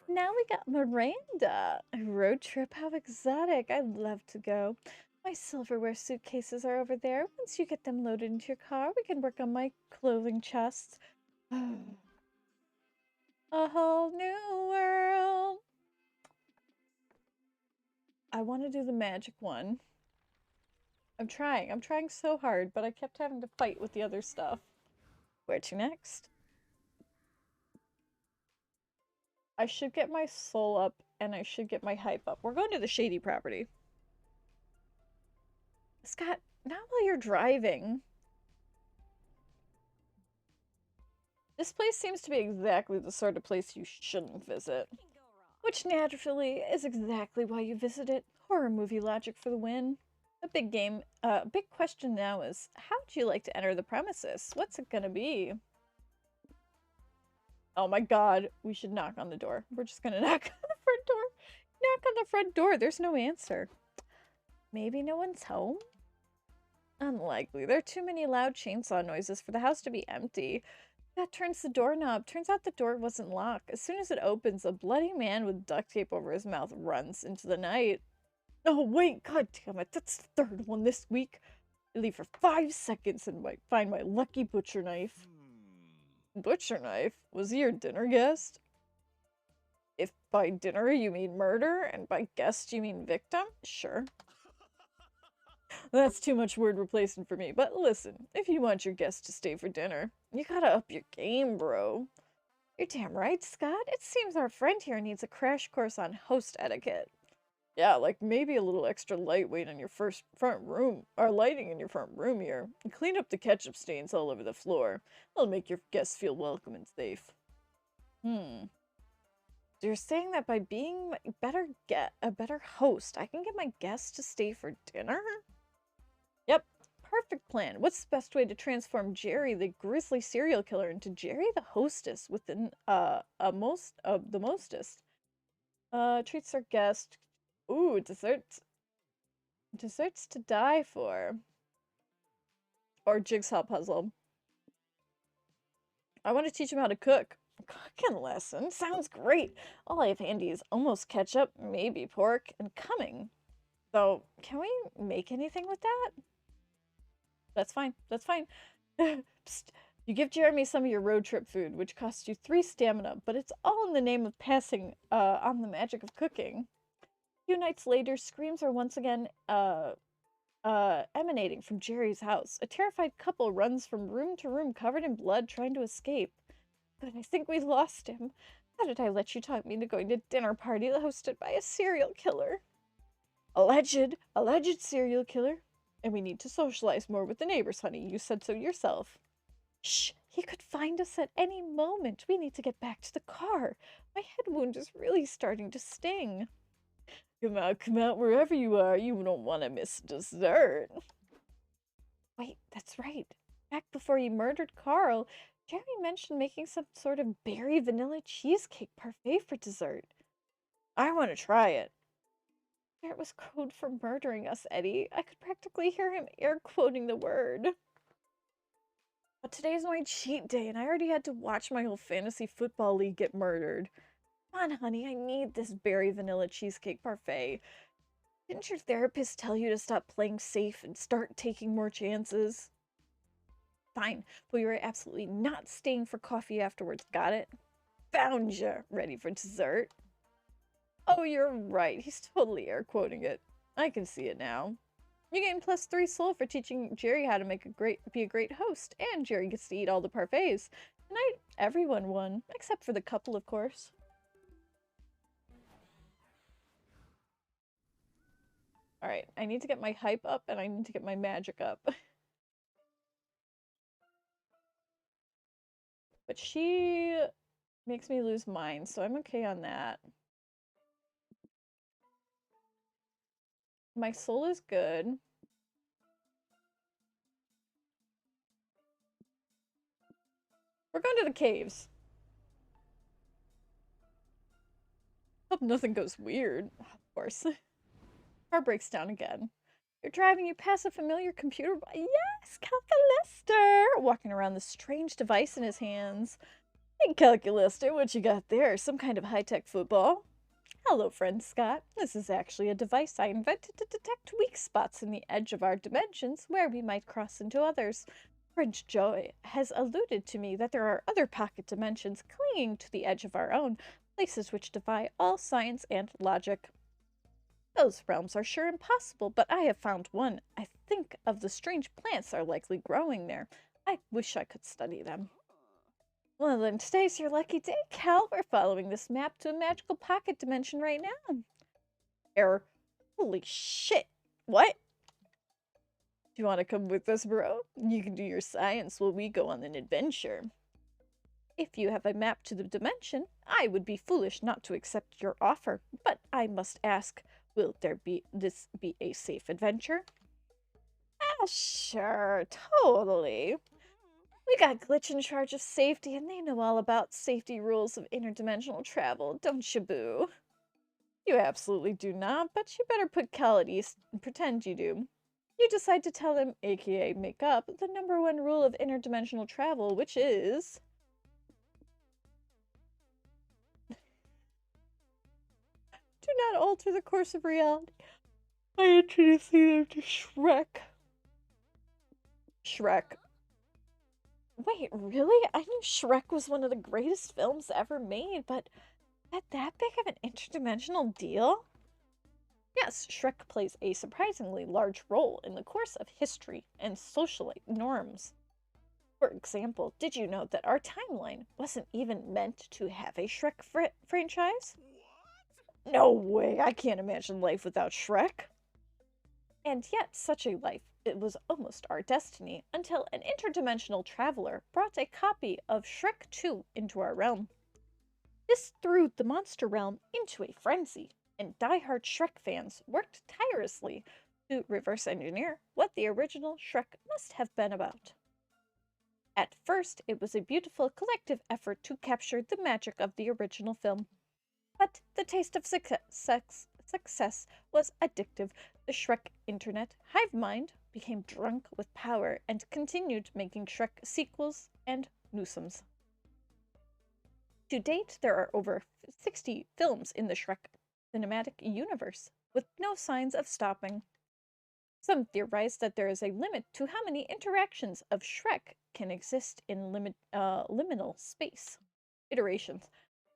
Now we got Miranda. A road trip. How exotic. I'd love to go. My silverware suitcases are over there. Once you get them loaded into your car, we can work on my clothing chests. A whole new world. I want to do the magic one. I'm trying so hard, but I kept having to fight with the other stuff. Where to next? I should get my soul up, and I should get my hype up. We're going to the shady property. Scott, not while you're driving. This place seems to be exactly the sort of place you shouldn't visit. Which naturally is exactly why you visit it. Horror movie logic for the win. A big question now is, how would you like to enter the premises? What's it gonna be? Oh my god, we should knock on the door. We're just gonna knock on the front door. Knock on the front door, there's no answer. Maybe no one's home? Unlikely. There are too many loud chainsaw noises for the house to be empty. That turns the doorknob. Turns out the door wasn't locked. As soon as it opens, a bloody man with duct tape over his mouth runs into the night. Oh, wait, god damn it. That's the third one this week. I leave for 5 seconds and might find my lucky butcher knife. Butcher knife? Was he your dinner guest? If by dinner you mean murder, and by guest you mean victim, sure. That's too much word replacement for me, but listen, if you want your guest to stay for dinner, you gotta up your game, bro. You're damn right, Scott. It seems our friend here needs a crash course on host etiquette. Yeah, like maybe a little extra lightweight on your front room, or lighting in your front room here. And clean up the ketchup stains all over the floor. It'll make your guests feel welcome and safe. So you're saying that by being a better host, I can get my guests to stay for dinner? Yep, perfect plan. What's the best way to transform Jerry, the grisly serial killer, into Jerry, the hostess, within the mostest? Treats our guest. Ooh, desserts. Desserts to die for. Or jigsaw puzzle. I want to teach him how to cook. Cooking lesson? Sounds great. All I have handy is almost ketchup, maybe pork, and coming. So, can we make anything with that? That's fine. That's fine. Psst. You give Jeremy some of your road trip food, which costs you 3 stamina, but it's all in the name of passing on the magic of cooking. A few nights later, screams are once again emanating from Jerry's house. A terrified couple runs from room to room covered in blood trying to escape. But I think we lost him. How did I let you talk me into going to dinner party hosted by a serial killer? Alleged serial killer. And we need to socialize more with the neighbors, honey. You said so yourself. Shh, he could find us at any moment. We need to get back to the car. My head wound is really starting to sting. Come out wherever you are. You don't want to miss dessert. Wait, that's right. Back before he murdered Carl, Jerry mentioned making some sort of berry vanilla cheesecake parfait for dessert. I want to try it. It was code for murdering us, Eddie. I could practically hear him air quoting the word. But today's my cheat day, and I already had to watch my whole fantasy football league get murdered. Come on, honey, I need this berry vanilla cheesecake parfait. Didn't your therapist tell you to stop playing safe and start taking more chances? Fine, but you are absolutely not staying for coffee afterwards, got it? Found ya! Ready for dessert? Oh, you're right. He's totally air quoting it. I can see it now. You gain +3 soul for teaching Jerry how to be a great host, and Jerry gets to eat all the parfaits. Tonight, everyone won, except for the couple, of course. Alright, I need to get my hype up, and I need to get my magic up. But she makes me lose mine, so I'm okay on that. My soul is good. We're going to the caves. Hope nothing goes weird. Of course. Car breaks down again. You're driving, you pass a familiar computer. Yes, Calculister! Walking around this strange device in his hands. Hey, Calculister, what you got there? Some kind of high-tech football? Hello, friend Scott. This is actually a device I invented to detect weak spots in the edge of our dimensions where we might cross into others. Friend Joy has alluded to me that there are other pocket dimensions clinging to the edge of our own, places which defy all science and logic. Those realms are sure impossible, but I have found one. I think of the strange plants are likely growing there. I wish I could study them. Well, then today's your lucky day, Cal. We're following this map to a magical pocket dimension right now. Error. Holy shit. What? Do you want to come with us, bro? You can do your science while we go on an adventure. If you have a map to the dimension, I would be foolish not to accept your offer. But I must ask, will this be a safe adventure? Ah, sure, totally. We got Glitch in charge of safety, and they know all about safety rules of interdimensional travel, don't you, boo? You absolutely do not, but you better put Cal at ease and pretend you do. You decide to tell him, aka make up, the #1 rule of interdimensional travel, which is... do not alter the course of reality by introducing them to Shrek. Shrek. Wait, really? I knew Shrek was one of the greatest films ever made, but that big of an interdimensional deal? Yes, Shrek plays a surprisingly large role in the course of history and social norms. For example, did you know that our timeline wasn't even meant to have a Shrek franchise? No way, I can't imagine life without Shrek. And yet, such a life, it was almost our destiny until an interdimensional traveler brought a copy of Shrek 2 into our realm. This threw the monster realm into a frenzy, and die-hard Shrek fans worked tirelessly to reverse engineer what the original Shrek must have been about. At first, it was a beautiful collective effort to capture the magic of the original film. But the taste of success was addictive. The Shrek internet hive mind became drunk with power and continued making Shrek sequels and newsomes. To date, there are over 60 films in the Shrek cinematic universe, with no signs of stopping. Some theorize that there is a limit to how many interactions of Shrek can exist in liminal space iterations,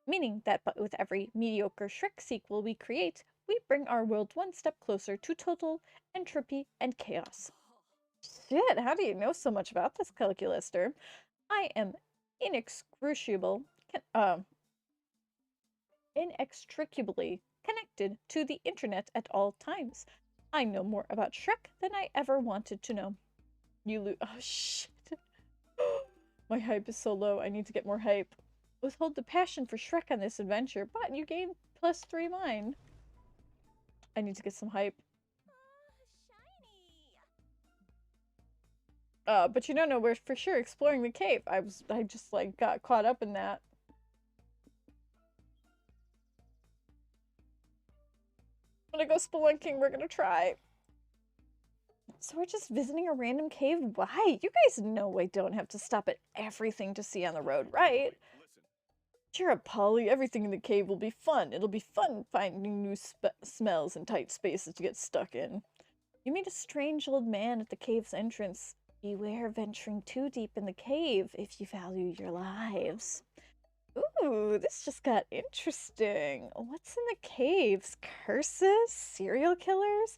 meaning that with every mediocre Shrek sequel we create, we bring our world one step closer to total entropy and chaos. Shit, how do you know so much about this, Calculister? I am inextricably connected to the internet at all times. I know more about Shrek than I ever wanted to know. Oh shit. My hype is so low, I need to get more hype. Withhold the passion for Shrek on this adventure, but you gain +3 mind. I need to get some hype. But you don't know, we're for sure exploring the cave. I just like got caught up in that. I'm gonna go spelunking, we're gonna try. So we're just visiting a random cave? Why? You guys know I don't have to stop at everything to see on the road, right? Cheer up, Polly. Everything in the cave will be fun. It'll be fun finding new smells and tight spaces to get stuck in. You meet a strange old man at the cave's entrance. Beware venturing too deep in the cave if you value your lives. Ooh, this just got interesting. What's in the caves? Curses? Serial killers?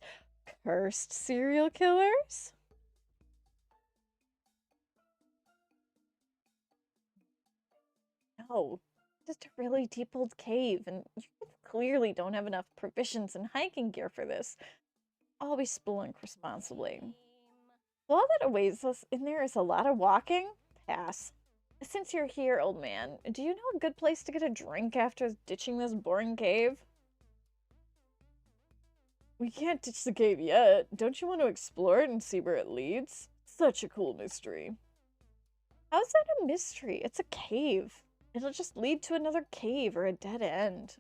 Cursed serial killers? No, just a really deep old cave, and you clearly don't have enough provisions and hiking gear for this. Always spelunk responsibly. So all that awaits us in there is a lot of walking? Pass. Since you're here, old man, do you know a good place to get a drink after ditching this boring cave? We can't ditch the cave yet. Don't you want to explore it and see where it leads? Such a cool mystery. How's that a mystery? It's a cave. It'll just lead to another cave or a dead end.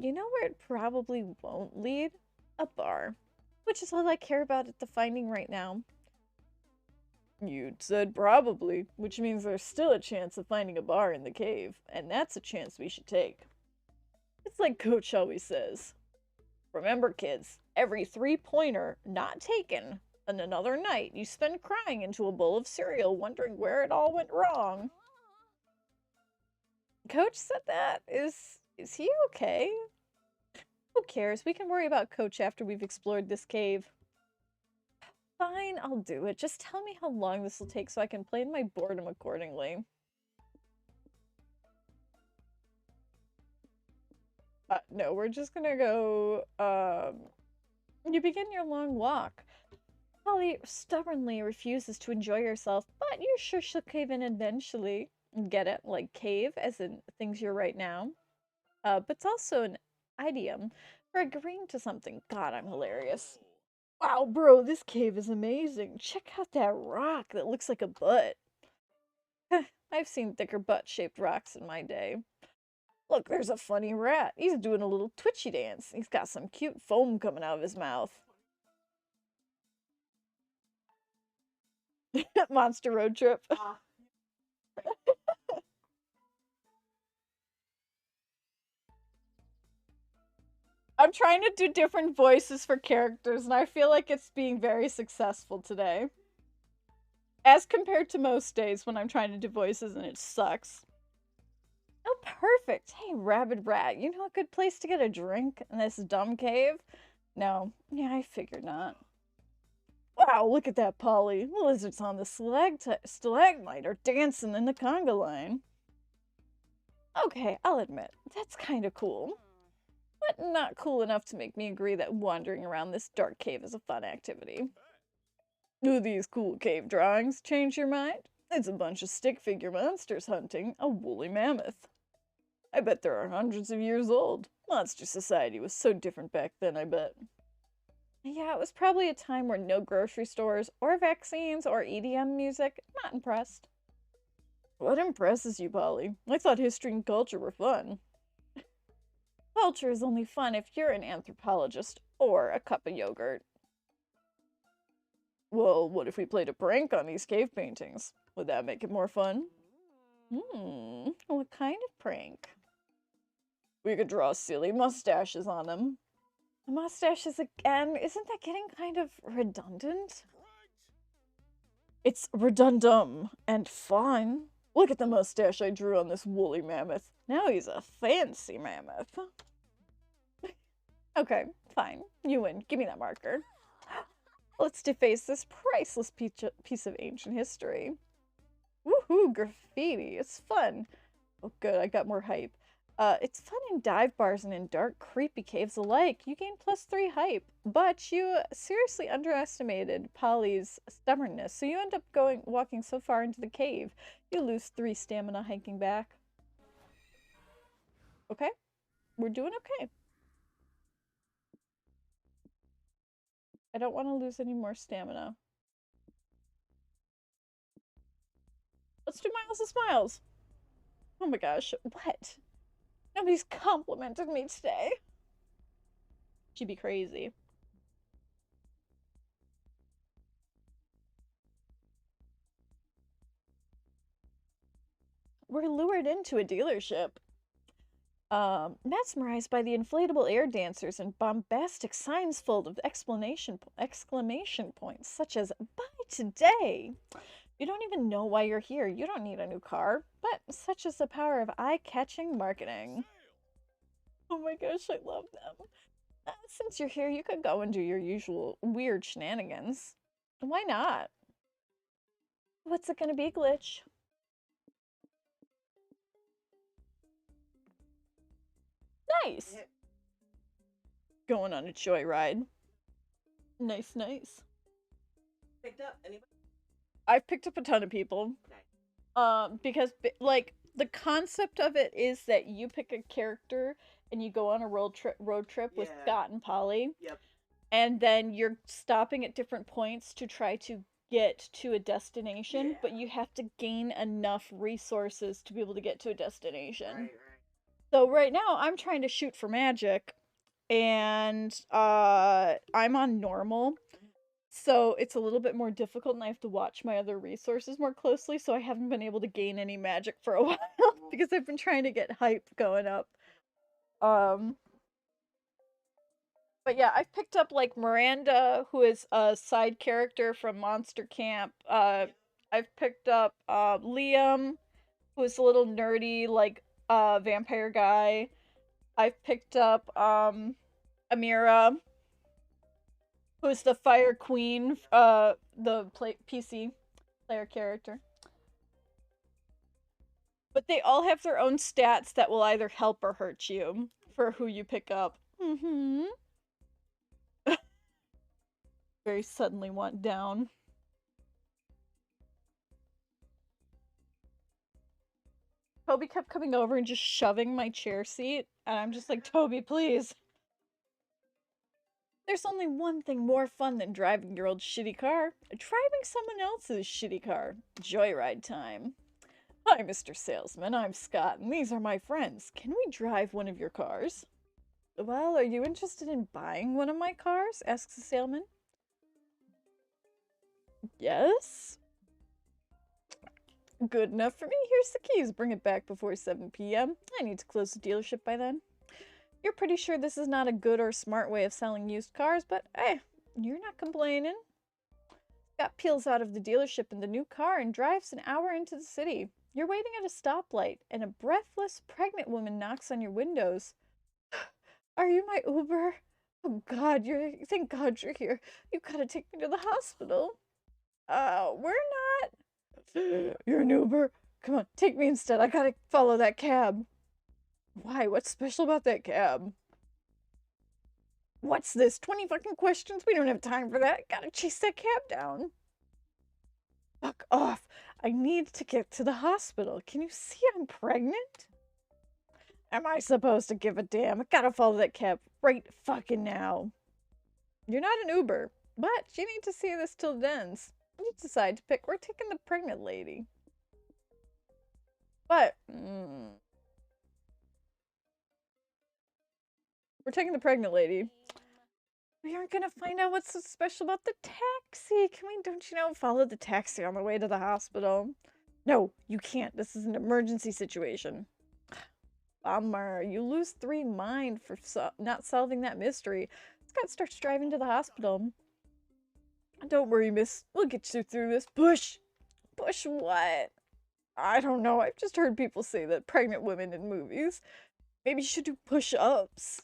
You know where it probably won't lead? A bar. Which is all I care about at the finding right now. You said probably, which means there's still a chance of finding a bar in the cave, and that's a chance we should take. It's like Coach always says. Remember, kids, every 3-pointer not taken, and another night you spend crying into a bowl of cereal wondering where it all went wrong. Coach said that? Is he okay? Who cares? We can worry about Coach after we've explored this cave. Fine, I'll do it. Just tell me how long this will take so I can plan my boredom accordingly. No, we're just gonna go, you begin your long walk. Polly stubbornly refuses to enjoy herself, but you're sure she'll cave in eventually. Get it? Like cave, as in things you're right now. But it's also an idiom for agreeing to something. God, I'm hilarious. Wow, bro, this cave is amazing. Check out that rock that looks like a butt. I've seen thicker butt-shaped rocks in my day. Look, there's a funny rat. He's doing a little twitchy dance. He's got some cute foam coming out of his mouth. Monster road trip. I'm trying to do different voices for characters, and I feel like it's being very successful today. As compared to most days when I'm trying to do voices and it sucks. Oh, perfect. Hey, Rabid Rat, you know a good place to get a drink in this dumb cave? No. Yeah, I figured not. Wow, look at that, Polly. The lizards on the stalagmite are dancing in the conga line. Okay, I'll admit, that's kind of cool. But not cool enough to make me agree that wandering around this dark cave is a fun activity. Do these cool cave drawings change your mind? It's a bunch of stick figure monsters hunting a woolly mammoth. I bet they're hundreds of years old. Monster society was so different back then, I bet. Yeah, it was probably a time where no grocery stores, or vaccines, or EDM music. Not impressed. What impresses you, Polly? I thought history and culture were fun. Culture is only fun if you're an anthropologist or a cup of yogurt. Well, what if we played a prank on these cave paintings? Would that make it more fun? What kind of prank? We could draw silly mustaches on them. Mustaches again? Isn't that getting kind of redundant? It's redundant and fun. Look at the mustache I drew on this woolly mammoth. Now he's a fancy mammoth. Okay, fine. You win. Give me that marker. Let's deface this priceless piece of ancient history. Woohoo, graffiti. It's fun. Oh, good. I got more hype. It's fun in dive bars and in dark, creepy caves alike. You gain +3 hype, but you seriously underestimated Polly's stubbornness, so you end up walking so far into the cave, you lose 3 stamina hiking back. Okay? We're doing okay. I don't want to lose any more stamina. Let's do Miles and Smiles. Oh my gosh, what? Nobody's complimented me today. She'd be crazy. We're lured into a dealership. Mesmerized by the inflatable air dancers and bombastic signs full of exclamation points, such as, buy today! You don't even know why you're here. You don't need a new car. But such is the power of eye-catching marketing. Oh my gosh, I love them. Since you're here, you could go and do your usual weird shenanigans. Why not? What's it gonna be, Glitch? Nice! Going on a joyride. Nice, nice. Picked up anybody? I've picked up a ton of people. Nice. Because, like, the concept of it is that you pick a character and you go on a road trip with Scott and Polly. Yep. And then you're stopping at different points to try to get to a destination, but you have to gain enough resources to be able to get to a destination. Right. So right now I'm trying to shoot for magic, and I'm on normal. So it's a little bit more difficult and I have to watch my other resources more closely, so I haven't been able to gain any magic for a while because I've been trying to get hype going up. But yeah, I've picked up like Miranda, who is a side character from Monster Camp. I've picked up Liam, who is a little nerdy, like vampire guy. I've picked up Amira, who's the Fire Queen, the PC player character. But they all have their own stats that will either help or hurt you for who you pick up. very suddenly want down. Toby kept coming over and just shoving my chair seat, and I'm just like, Toby, please. There's only one thing more fun than driving your old shitty car. Driving someone else's shitty car. Joyride time. Hi, Mr. Salesman, I'm Scott, and these are my friends. Can we drive one of your cars? Well, are you interested in buying one of my cars? Asks the salesman. Yes? Good enough for me. Here's the keys. Bring it back before 7 p.m. I need to close the dealership by then. You're pretty sure this is not a good or smart way of selling used cars, but hey, you're not complaining. Scott peels out of the dealership in the new car and drives an hour into the city. You're waiting at a stoplight, and a breathless, pregnant woman knocks on your windows. Are you my Uber? Oh God, thank God you're here. You gotta take me to the hospital. We're not. You're an Uber? Come on, take me instead. I gotta follow that cab. Why? What's special about that cab? What's this? 20 fucking questions? We don't have time for that. Gotta chase that cab down. Fuck off. I need to get to the hospital. Can you see I'm pregnant? Am I supposed to give a damn? I gotta follow that cab right fucking now. You're not an Uber, but you need to see this till it ends. You decide to pick. We're taking the pregnant lady. But, we're taking the pregnant lady. We aren't gonna find out what's so special about the taxi. Can we, don't you know, follow the taxi on the way to the hospital? No, you can't. This is an emergency situation. Bummer. You lose 3 mind for not solving that mystery. Scott starts driving to the hospital. Don't worry, miss. We'll get you through this. Push! Push what? I don't know. I've just heard people say that pregnant women in movies. Maybe you should do push-ups.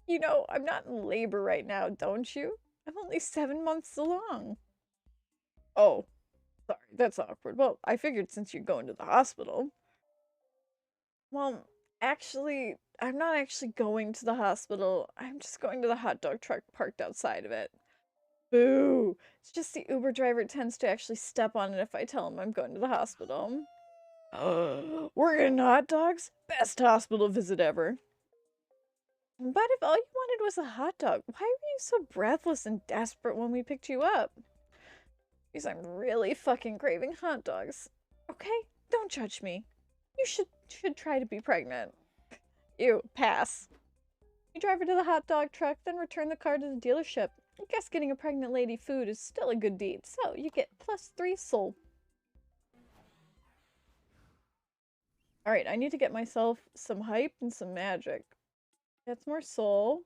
You know, I'm not in labor right now, don't you? I'm only 7 months along. Oh, sorry, that's awkward. Well, I figured since you're going to the hospital. Well, actually, I'm not actually going to the hospital. I'm just going to the hot dog truck parked outside of it. Boo! It's just the Uber driver tends to actually step on it if I tell him I'm going to the hospital. We're getting hot dogs? Best hospital visit ever. But if all you wanted was a hot dog, why were you so breathless and desperate when we picked you up? Because I'm really fucking craving hot dogs. Okay? Don't judge me. You should try to be pregnant. Ew, pass. You drive her to the hot dog truck, then return the car to the dealership. I guess getting a pregnant lady food is still a good deed, so you get +3 soul. Alright, I need to get myself some hype and some magic. That's more soul.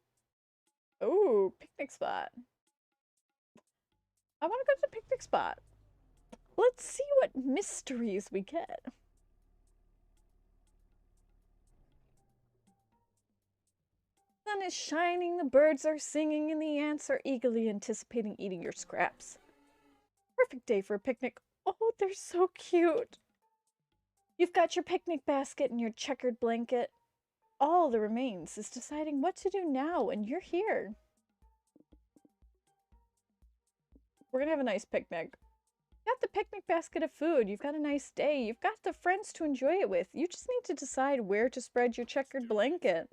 Oh, picnic spot. I want to go to the picnic spot. Let's see what mysteries we get. The sun is shining, the birds are singing, and the ants are eagerly anticipating eating your scraps. Perfect day for a picnic. Oh, they're so cute. You've got your picnic basket and your checkered blanket. All that remains is deciding what to do now, and you're here. We're gonna have a nice picnic. You've got the picnic basket of food. You've got a nice day. You've got the friends to enjoy it with. You just need to decide where to spread your checkered blanket.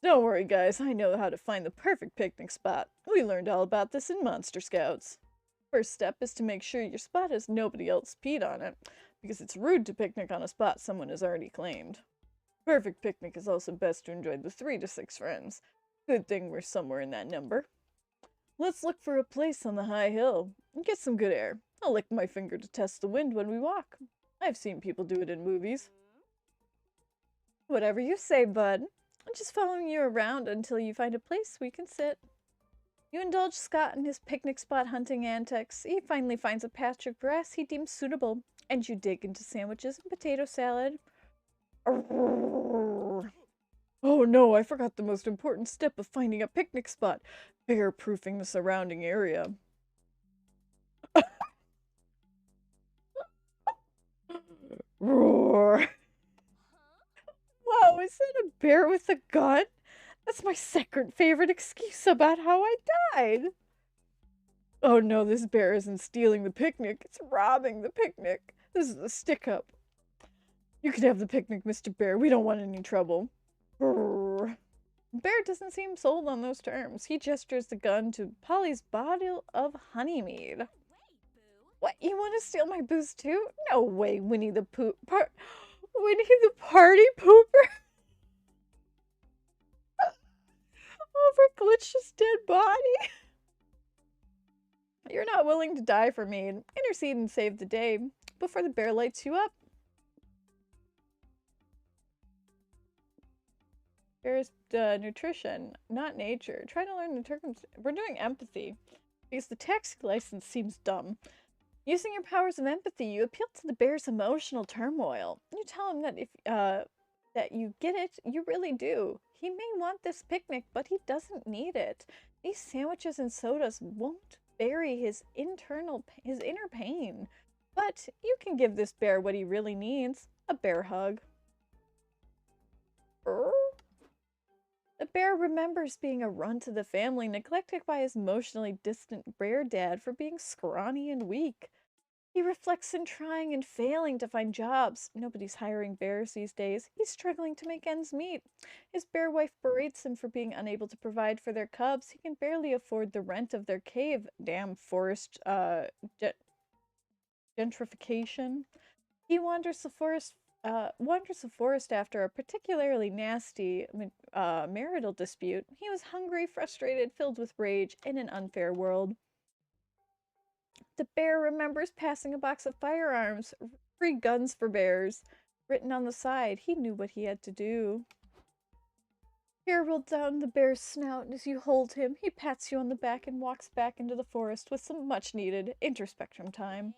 Don't worry, guys. I know how to find the perfect picnic spot. We learned all about this in Monster Scouts. First step is to make sure your spot has nobody else peed on it, because it's rude to picnic on a spot someone has already claimed. Perfect picnic is also best to enjoy with 3 to 6 friends. Good thing we're somewhere in that number. Let's look for a place on the high hill and get some good air. I'll lick my finger to test the wind when we walk. I've seen people do it in movies. Whatever you say, bud. I'm just following you around until you find a place we can sit. You indulge Scott in his picnic spot hunting antics. He finally finds a patch of grass he deems suitable, and you dig into sandwiches and potato salad. Oh no, I forgot the most important step of finding a picnic spot. Bear-proofing the surrounding area. Roar! Whoa, is that a bear with a gun? That's my second favorite excuse about how I died. Oh no, this bear isn't stealing the picnic, it's robbing the picnic. This is a stick up. You can have the picnic, Mr. Bear. We don't want any trouble. Brrr. Bear doesn't seem sold on those terms. He gestures the gun to Polly's bottle of honeymead. What, you want to steal my booze too? No way, Winnie the Pooh. Winnie the Party Pooper? Over Glitch's dead body? You're not willing to die for me and intercede and save the day before the bear lights you up. There's nutrition, not nature. Try to learn the terms. We're doing empathy because the taxi license seems dumb. Using your powers of empathy, you appeal to the bear's emotional turmoil. You tell him that if that you get it, you really do. He may want this picnic, but he doesn't need it. These sandwiches and sodas won't bury his inner pain. But you can give this bear what he really needs, a bear hug. The bear remembers being a runt to the family, neglected by his emotionally distant bear dad for being scrawny and weak. He reflects in trying and failing to find jobs. Nobody's hiring bears these days. He's struggling to make ends meet. His bear wife berates him for being unable to provide for their cubs. He can barely afford the rent of their cave. Damn forest gentrification. He wanders the forest after a particularly nasty marital dispute. He was hungry, frustrated, filled with rage in an unfair world. The bear remembers passing a box of firearms, free guns for bears, written on the side. He knew what he had to do. Hair rolled down the bear's snout as you hold him. He pats you on the back and walks back into the forest with some much-needed introspection time.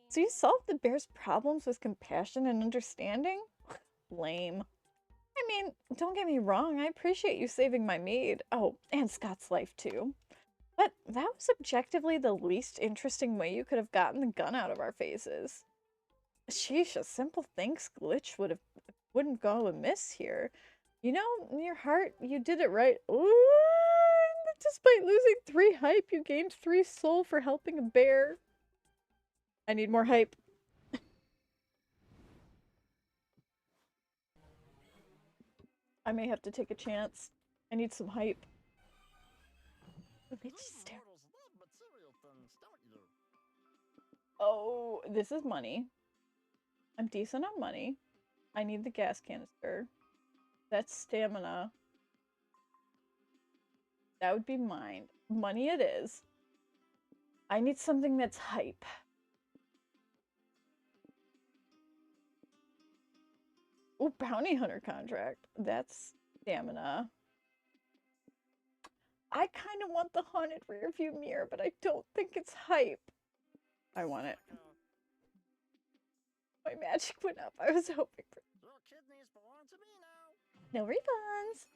So you solved the bear's problems with compassion and understanding? Lame. I mean, don't get me wrong, I appreciate you saving my maid. Oh, and Scott's life too. But that was objectively the least interesting way you could have gotten the gun out of our faces. Sheesh, a simple thanks glitch wouldn't go amiss here. You know, in your heart, you did it right. Ooh, despite losing 3 hype, you gained 3 soul for helping a bear. I need more hype. I may have to take a chance. I need some hype. Oh, this is money. I'm decent on money. I need the gas canister. That's stamina. That would be mine. Money it is. I need something that's hype. Oh, bounty hunter contract. That's stamina. I kind of want the haunted rearview mirror, but I don't think it's hype. I want it. My magic went up. I was hoping for. Your kidneys belong to me now. No refunds.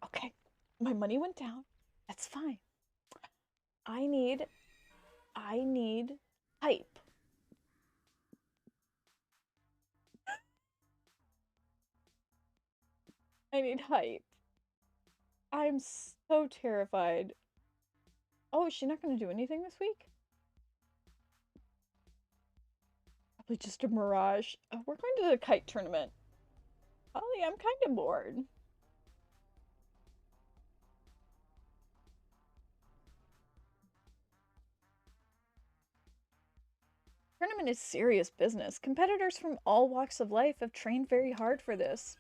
Okay, my money went down. That's fine. I need hype. I need hype. I'm so terrified. Oh, is she not going to do anything this week? Probably just a mirage. Oh, we're going to the kite tournament. Holly, I'm kind of bored. Tournament is serious business. Competitors from all walks of life have trained very hard for this.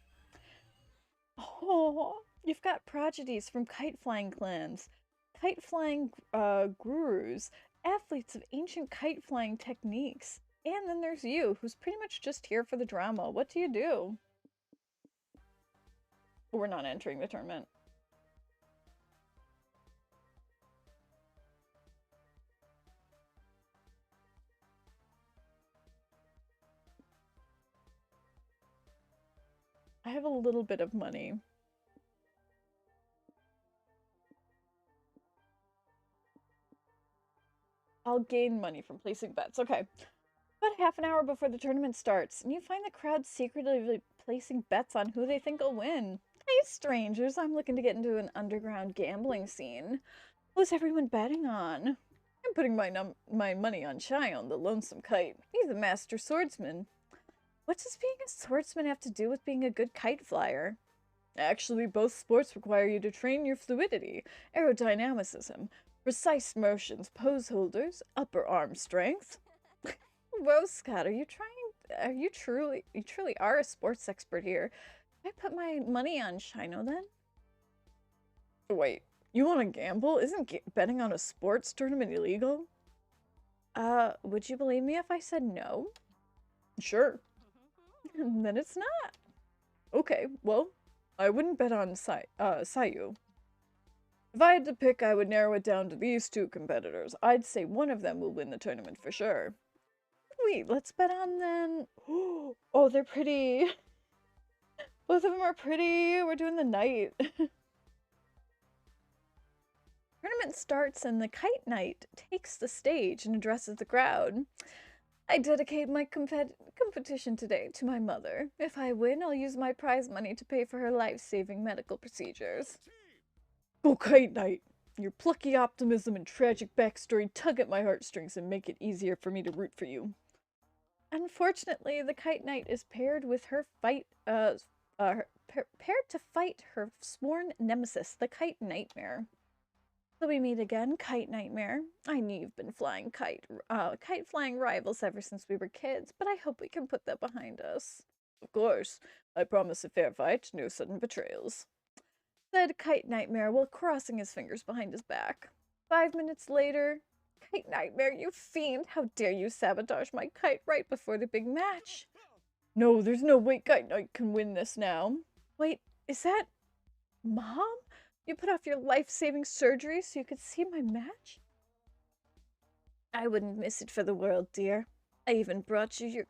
Oh, you've got prodigies from kite flying clans, kite flying gurus, athletes of ancient kite flying techniques. And then there's you, who's pretty much just here for the drama. What do you do? We're not entering the tournament. I have a little bit of money. I'll gain money from placing bets. Okay. About half an hour before the tournament starts, and you find the crowd secretly placing bets on who they think will win. Hey, strangers, I'm looking to get into an underground gambling scene. Who's everyone betting on? I'm putting my money on Chion, the lonesome kite. He's a master swordsman. What does being a swordsman have to do with being a good kite flyer? Actually, both sports require you to train your fluidity, aerodynamicism, precise motions, pose holders, upper arm strength. Whoa, Scott, you truly are a sports expert here. I put my money on Shino then? Wait, you want to gamble? Isn't betting on a sports tournament illegal? Would you believe me if I said no? Sure. Then it's not. Okay, well, I wouldn't bet on Sayu. If I had to pick, I would narrow it down to these two competitors. I'd say one of them will win the tournament for sure. Wait, let's bet on then. Oh, they're pretty. Both of them are pretty. We're doing the night. Tournament starts and the kite knight takes the stage and addresses the crowd. I dedicate my competition today to my mother. If I win, I'll use my prize money to pay for her life-saving medical procedures. Go Kite Knight! Your plucky optimism and tragic backstory tug at my heartstrings and make it easier for me to root for you. Unfortunately, the Kite Knight is paired with her paired to fight her sworn nemesis, the Kite Nightmare. So we meet again, Kite Nightmare. I knew you've been kite flying rivals ever since we were kids, but I hope we can put that behind us. Of course. I promise a fair fight, no sudden betrayals. Said Kite Nightmare while crossing his fingers behind his back. 5 minutes later, Kite Nightmare, you fiend! How dare you sabotage my kite right before the big match? No, there's no way Kite Knight can win this now. Wait, is that Mom? You put off your life-saving surgery so you could see my match? I wouldn't miss it for the world, dear. I even brought you your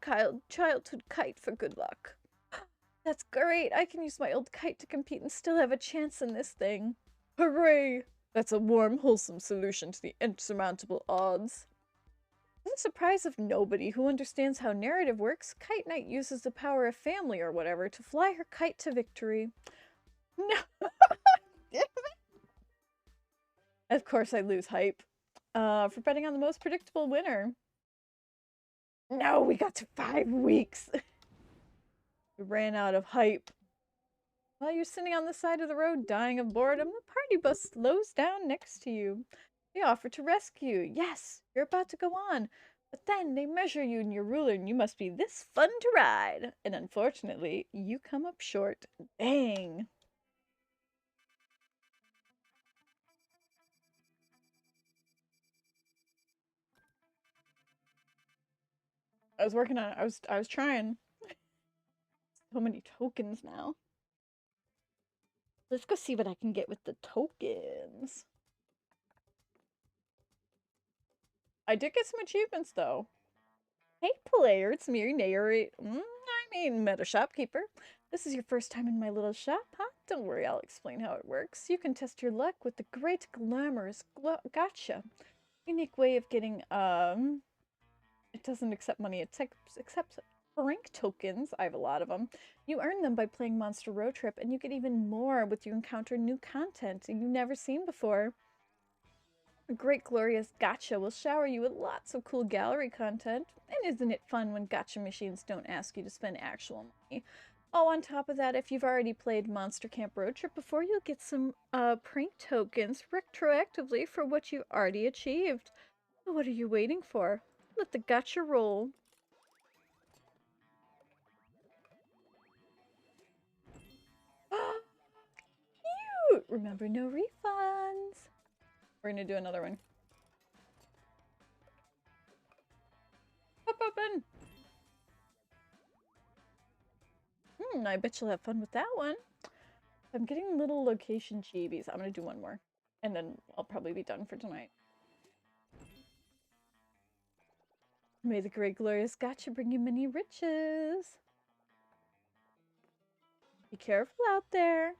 childhood kite for good luck. That's great. I can use my old kite to compete and still have a chance in this thing. Hooray! That's a warm, wholesome solution to the insurmountable odds. To the surprise of nobody who understands how narrative works, Kite Knight uses the power of family or whatever to fly her kite to victory. No! Of course I lose hype. For betting on the most predictable winner. No, we got to 5 weeks. We ran out of hype. While you're sitting on the side of the road dying of boredom, the party bus slows down next to you. They offer to rescue. Yes, you're about to go on. But then they measure you and your ruler and you must be this fun to ride. And unfortunately, you come up short. Dang. I was working on it. I was trying. So many tokens now. Let's go see what I can get with the tokens. I did get some achievements though. Hey player, it's me, Meta Shopkeeper. This is your first time in my little shop, huh? Don't worry, I'll explain how it works. You can test your luck with the great glamorous gotcha. Unique way of getting, it doesn't accept money, it accepts rank tokens. I have a lot of them. You earn them by playing Monster Roadtrip, and you get even more with you encounter new content you've never seen before. A great glorious gotcha will shower you with lots of cool gallery content. And isn't it fun when gotcha machines don't ask you to spend actual money? Oh, on top of that, if you've already played Monster Camp Road Trip before, you'll get some prank tokens retroactively for what you already achieved. So what are you waiting for? Let the gotcha roll. Cute! Remember, no refunds. We're gonna do another one. Pop open! I bet you'll have fun with that one. I'm getting little location chibis. I'm gonna do one more. And then I'll probably be done for tonight. May the great glorious gotcha bring you many riches. Be careful out there.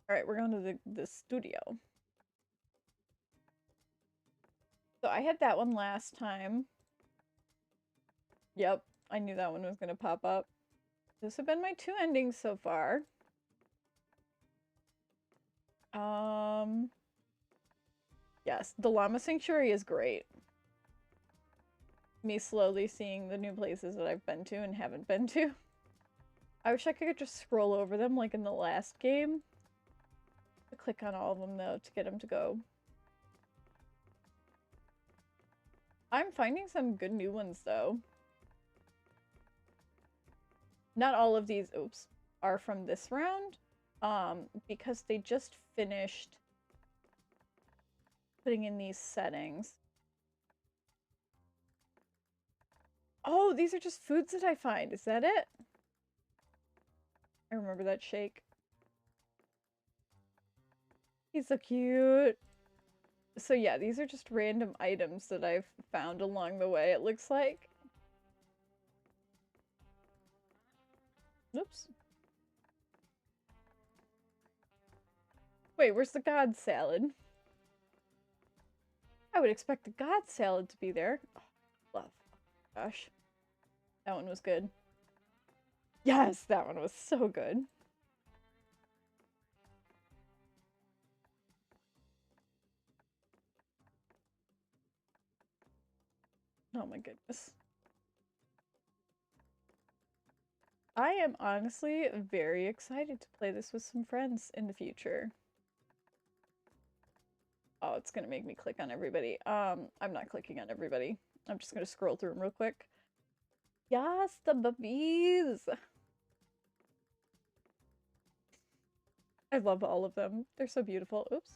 Alright, we're going to the studio. So I had that one last time. Yep, I knew that one was gonna pop up. Those have been my 2 endings so far. Yes, the Llama Sanctuary is great. Me slowly seeing the new places that I've been to and haven't been to. I wish I could just scroll over them like in the last game. I click on all of them though to get them to go. I'm finding some good new ones though. Not all of these, oops, are from this round. Because they just finished putting in these settings. Oh, these are just foods that I find. Is that it? I remember that shake. He's so cute. So yeah, these are just random items that I've found along the way, it looks like. Oops. Wait, where's the God salad? I would expect the God salad to be there. Oh, love. Gosh. That one was good. Yes, that one was so good. Oh my goodness. I am honestly very excited to play this with some friends in the future. Oh, it's gonna make me click on everybody. I'm not clicking on everybody. I'm just gonna scroll through them real quick. Yes, the babies! I love all of them. They're so beautiful. Oops.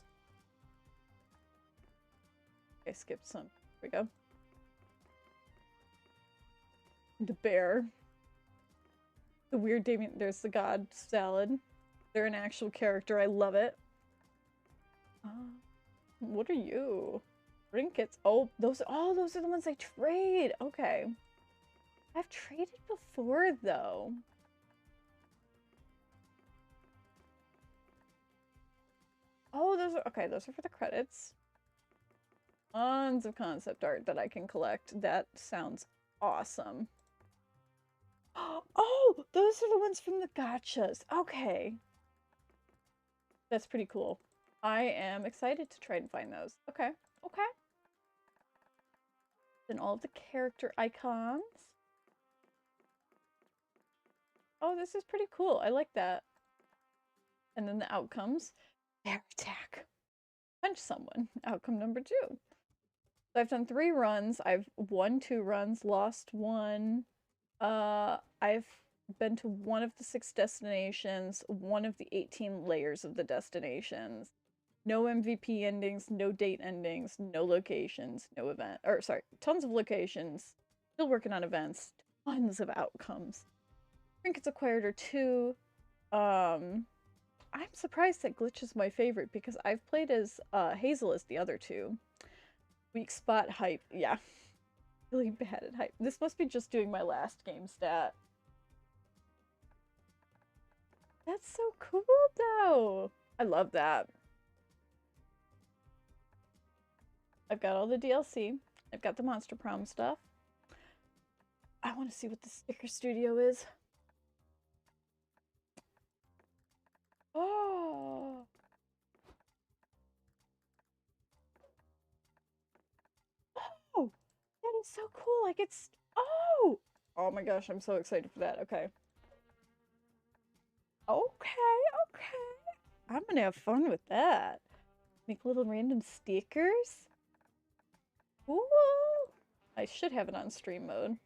I skipped some. Here we go. The bear. The weird Damien. There's the God salad. They're an actual character. I love it. What are you? Trinkets. Oh, those are the ones I trade. Okay. I've traded before though. Oh, those are okay, those are for the credits. Tons of concept art that I can collect. That sounds awesome. Oh, those are the ones from the gachas. Okay. That's pretty cool. I am excited to try and find those. Okay. Okay. Then all of the character icons. Oh, this is pretty cool. I like that. And then the outcomes. Bear attack. Punch someone. Outcome number 2. So I've done 3 runs. I've won 2 runs, lost 1. I've been to 1 of the 6 destinations, 1 of the 18 layers of the destinations. No MVP endings, no date endings, no locations, no event. Or sorry, tons of locations. Still working on events. Tons of outcomes. Trinkets acquired are 2. I'm surprised that Glitch is my favorite because I've played as Hazel as the other 2. Weak spot hype. Yeah. Really bad at hype. This must be just doing my last game stat. That's so cool though. I love that. I've got all the DLC. I've got the Monster Prom stuff. I want to see what the sticker studio is. Oh. Oh, that is so cool. Like it's, oh. Oh my gosh, I'm so excited for that. Okay. Okay, okay. I'm gonna have fun with that. Make little random stickers. Ooh. I should have it on stream mode.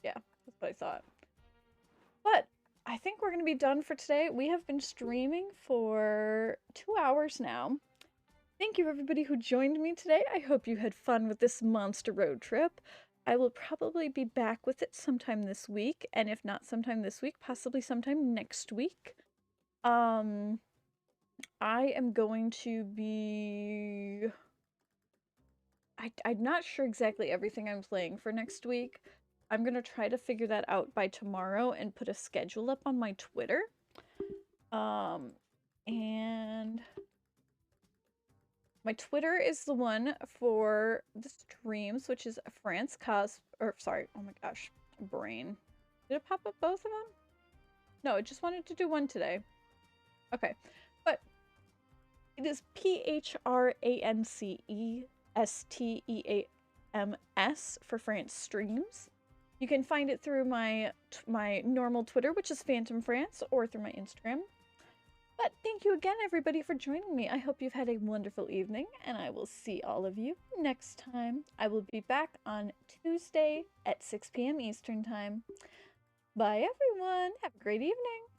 Yeah, that's what I thought. But I think we're going to be done for today. We have been streaming for 2 hours now. Thank you everybody who joined me today. I hope you had fun with this monster road trip. I will probably be back with it sometime this week, and if not sometime this week, possibly sometime next week. I am going to be... I'm not sure exactly everything I'm playing for next week. I'm going to try to figure that out by tomorrow and put a schedule up on my Twitter. And my Twitter is the one for the streams, which is France Cos... Or, sorry, oh my gosh. brain. Did it pop up both of them? No, it just wanted to do one today. Okay, but it is PHRANCESTEAMS for France Streams. You can find it through my normal Twitter, which is phantomfrance, or through my Instagram. But thank you again, everybody, for joining me. I hope you've had a wonderful evening, and I will see all of you next time. I will be back on Tuesday at 6 p.m. Eastern Time. Bye, everyone. Have a great evening.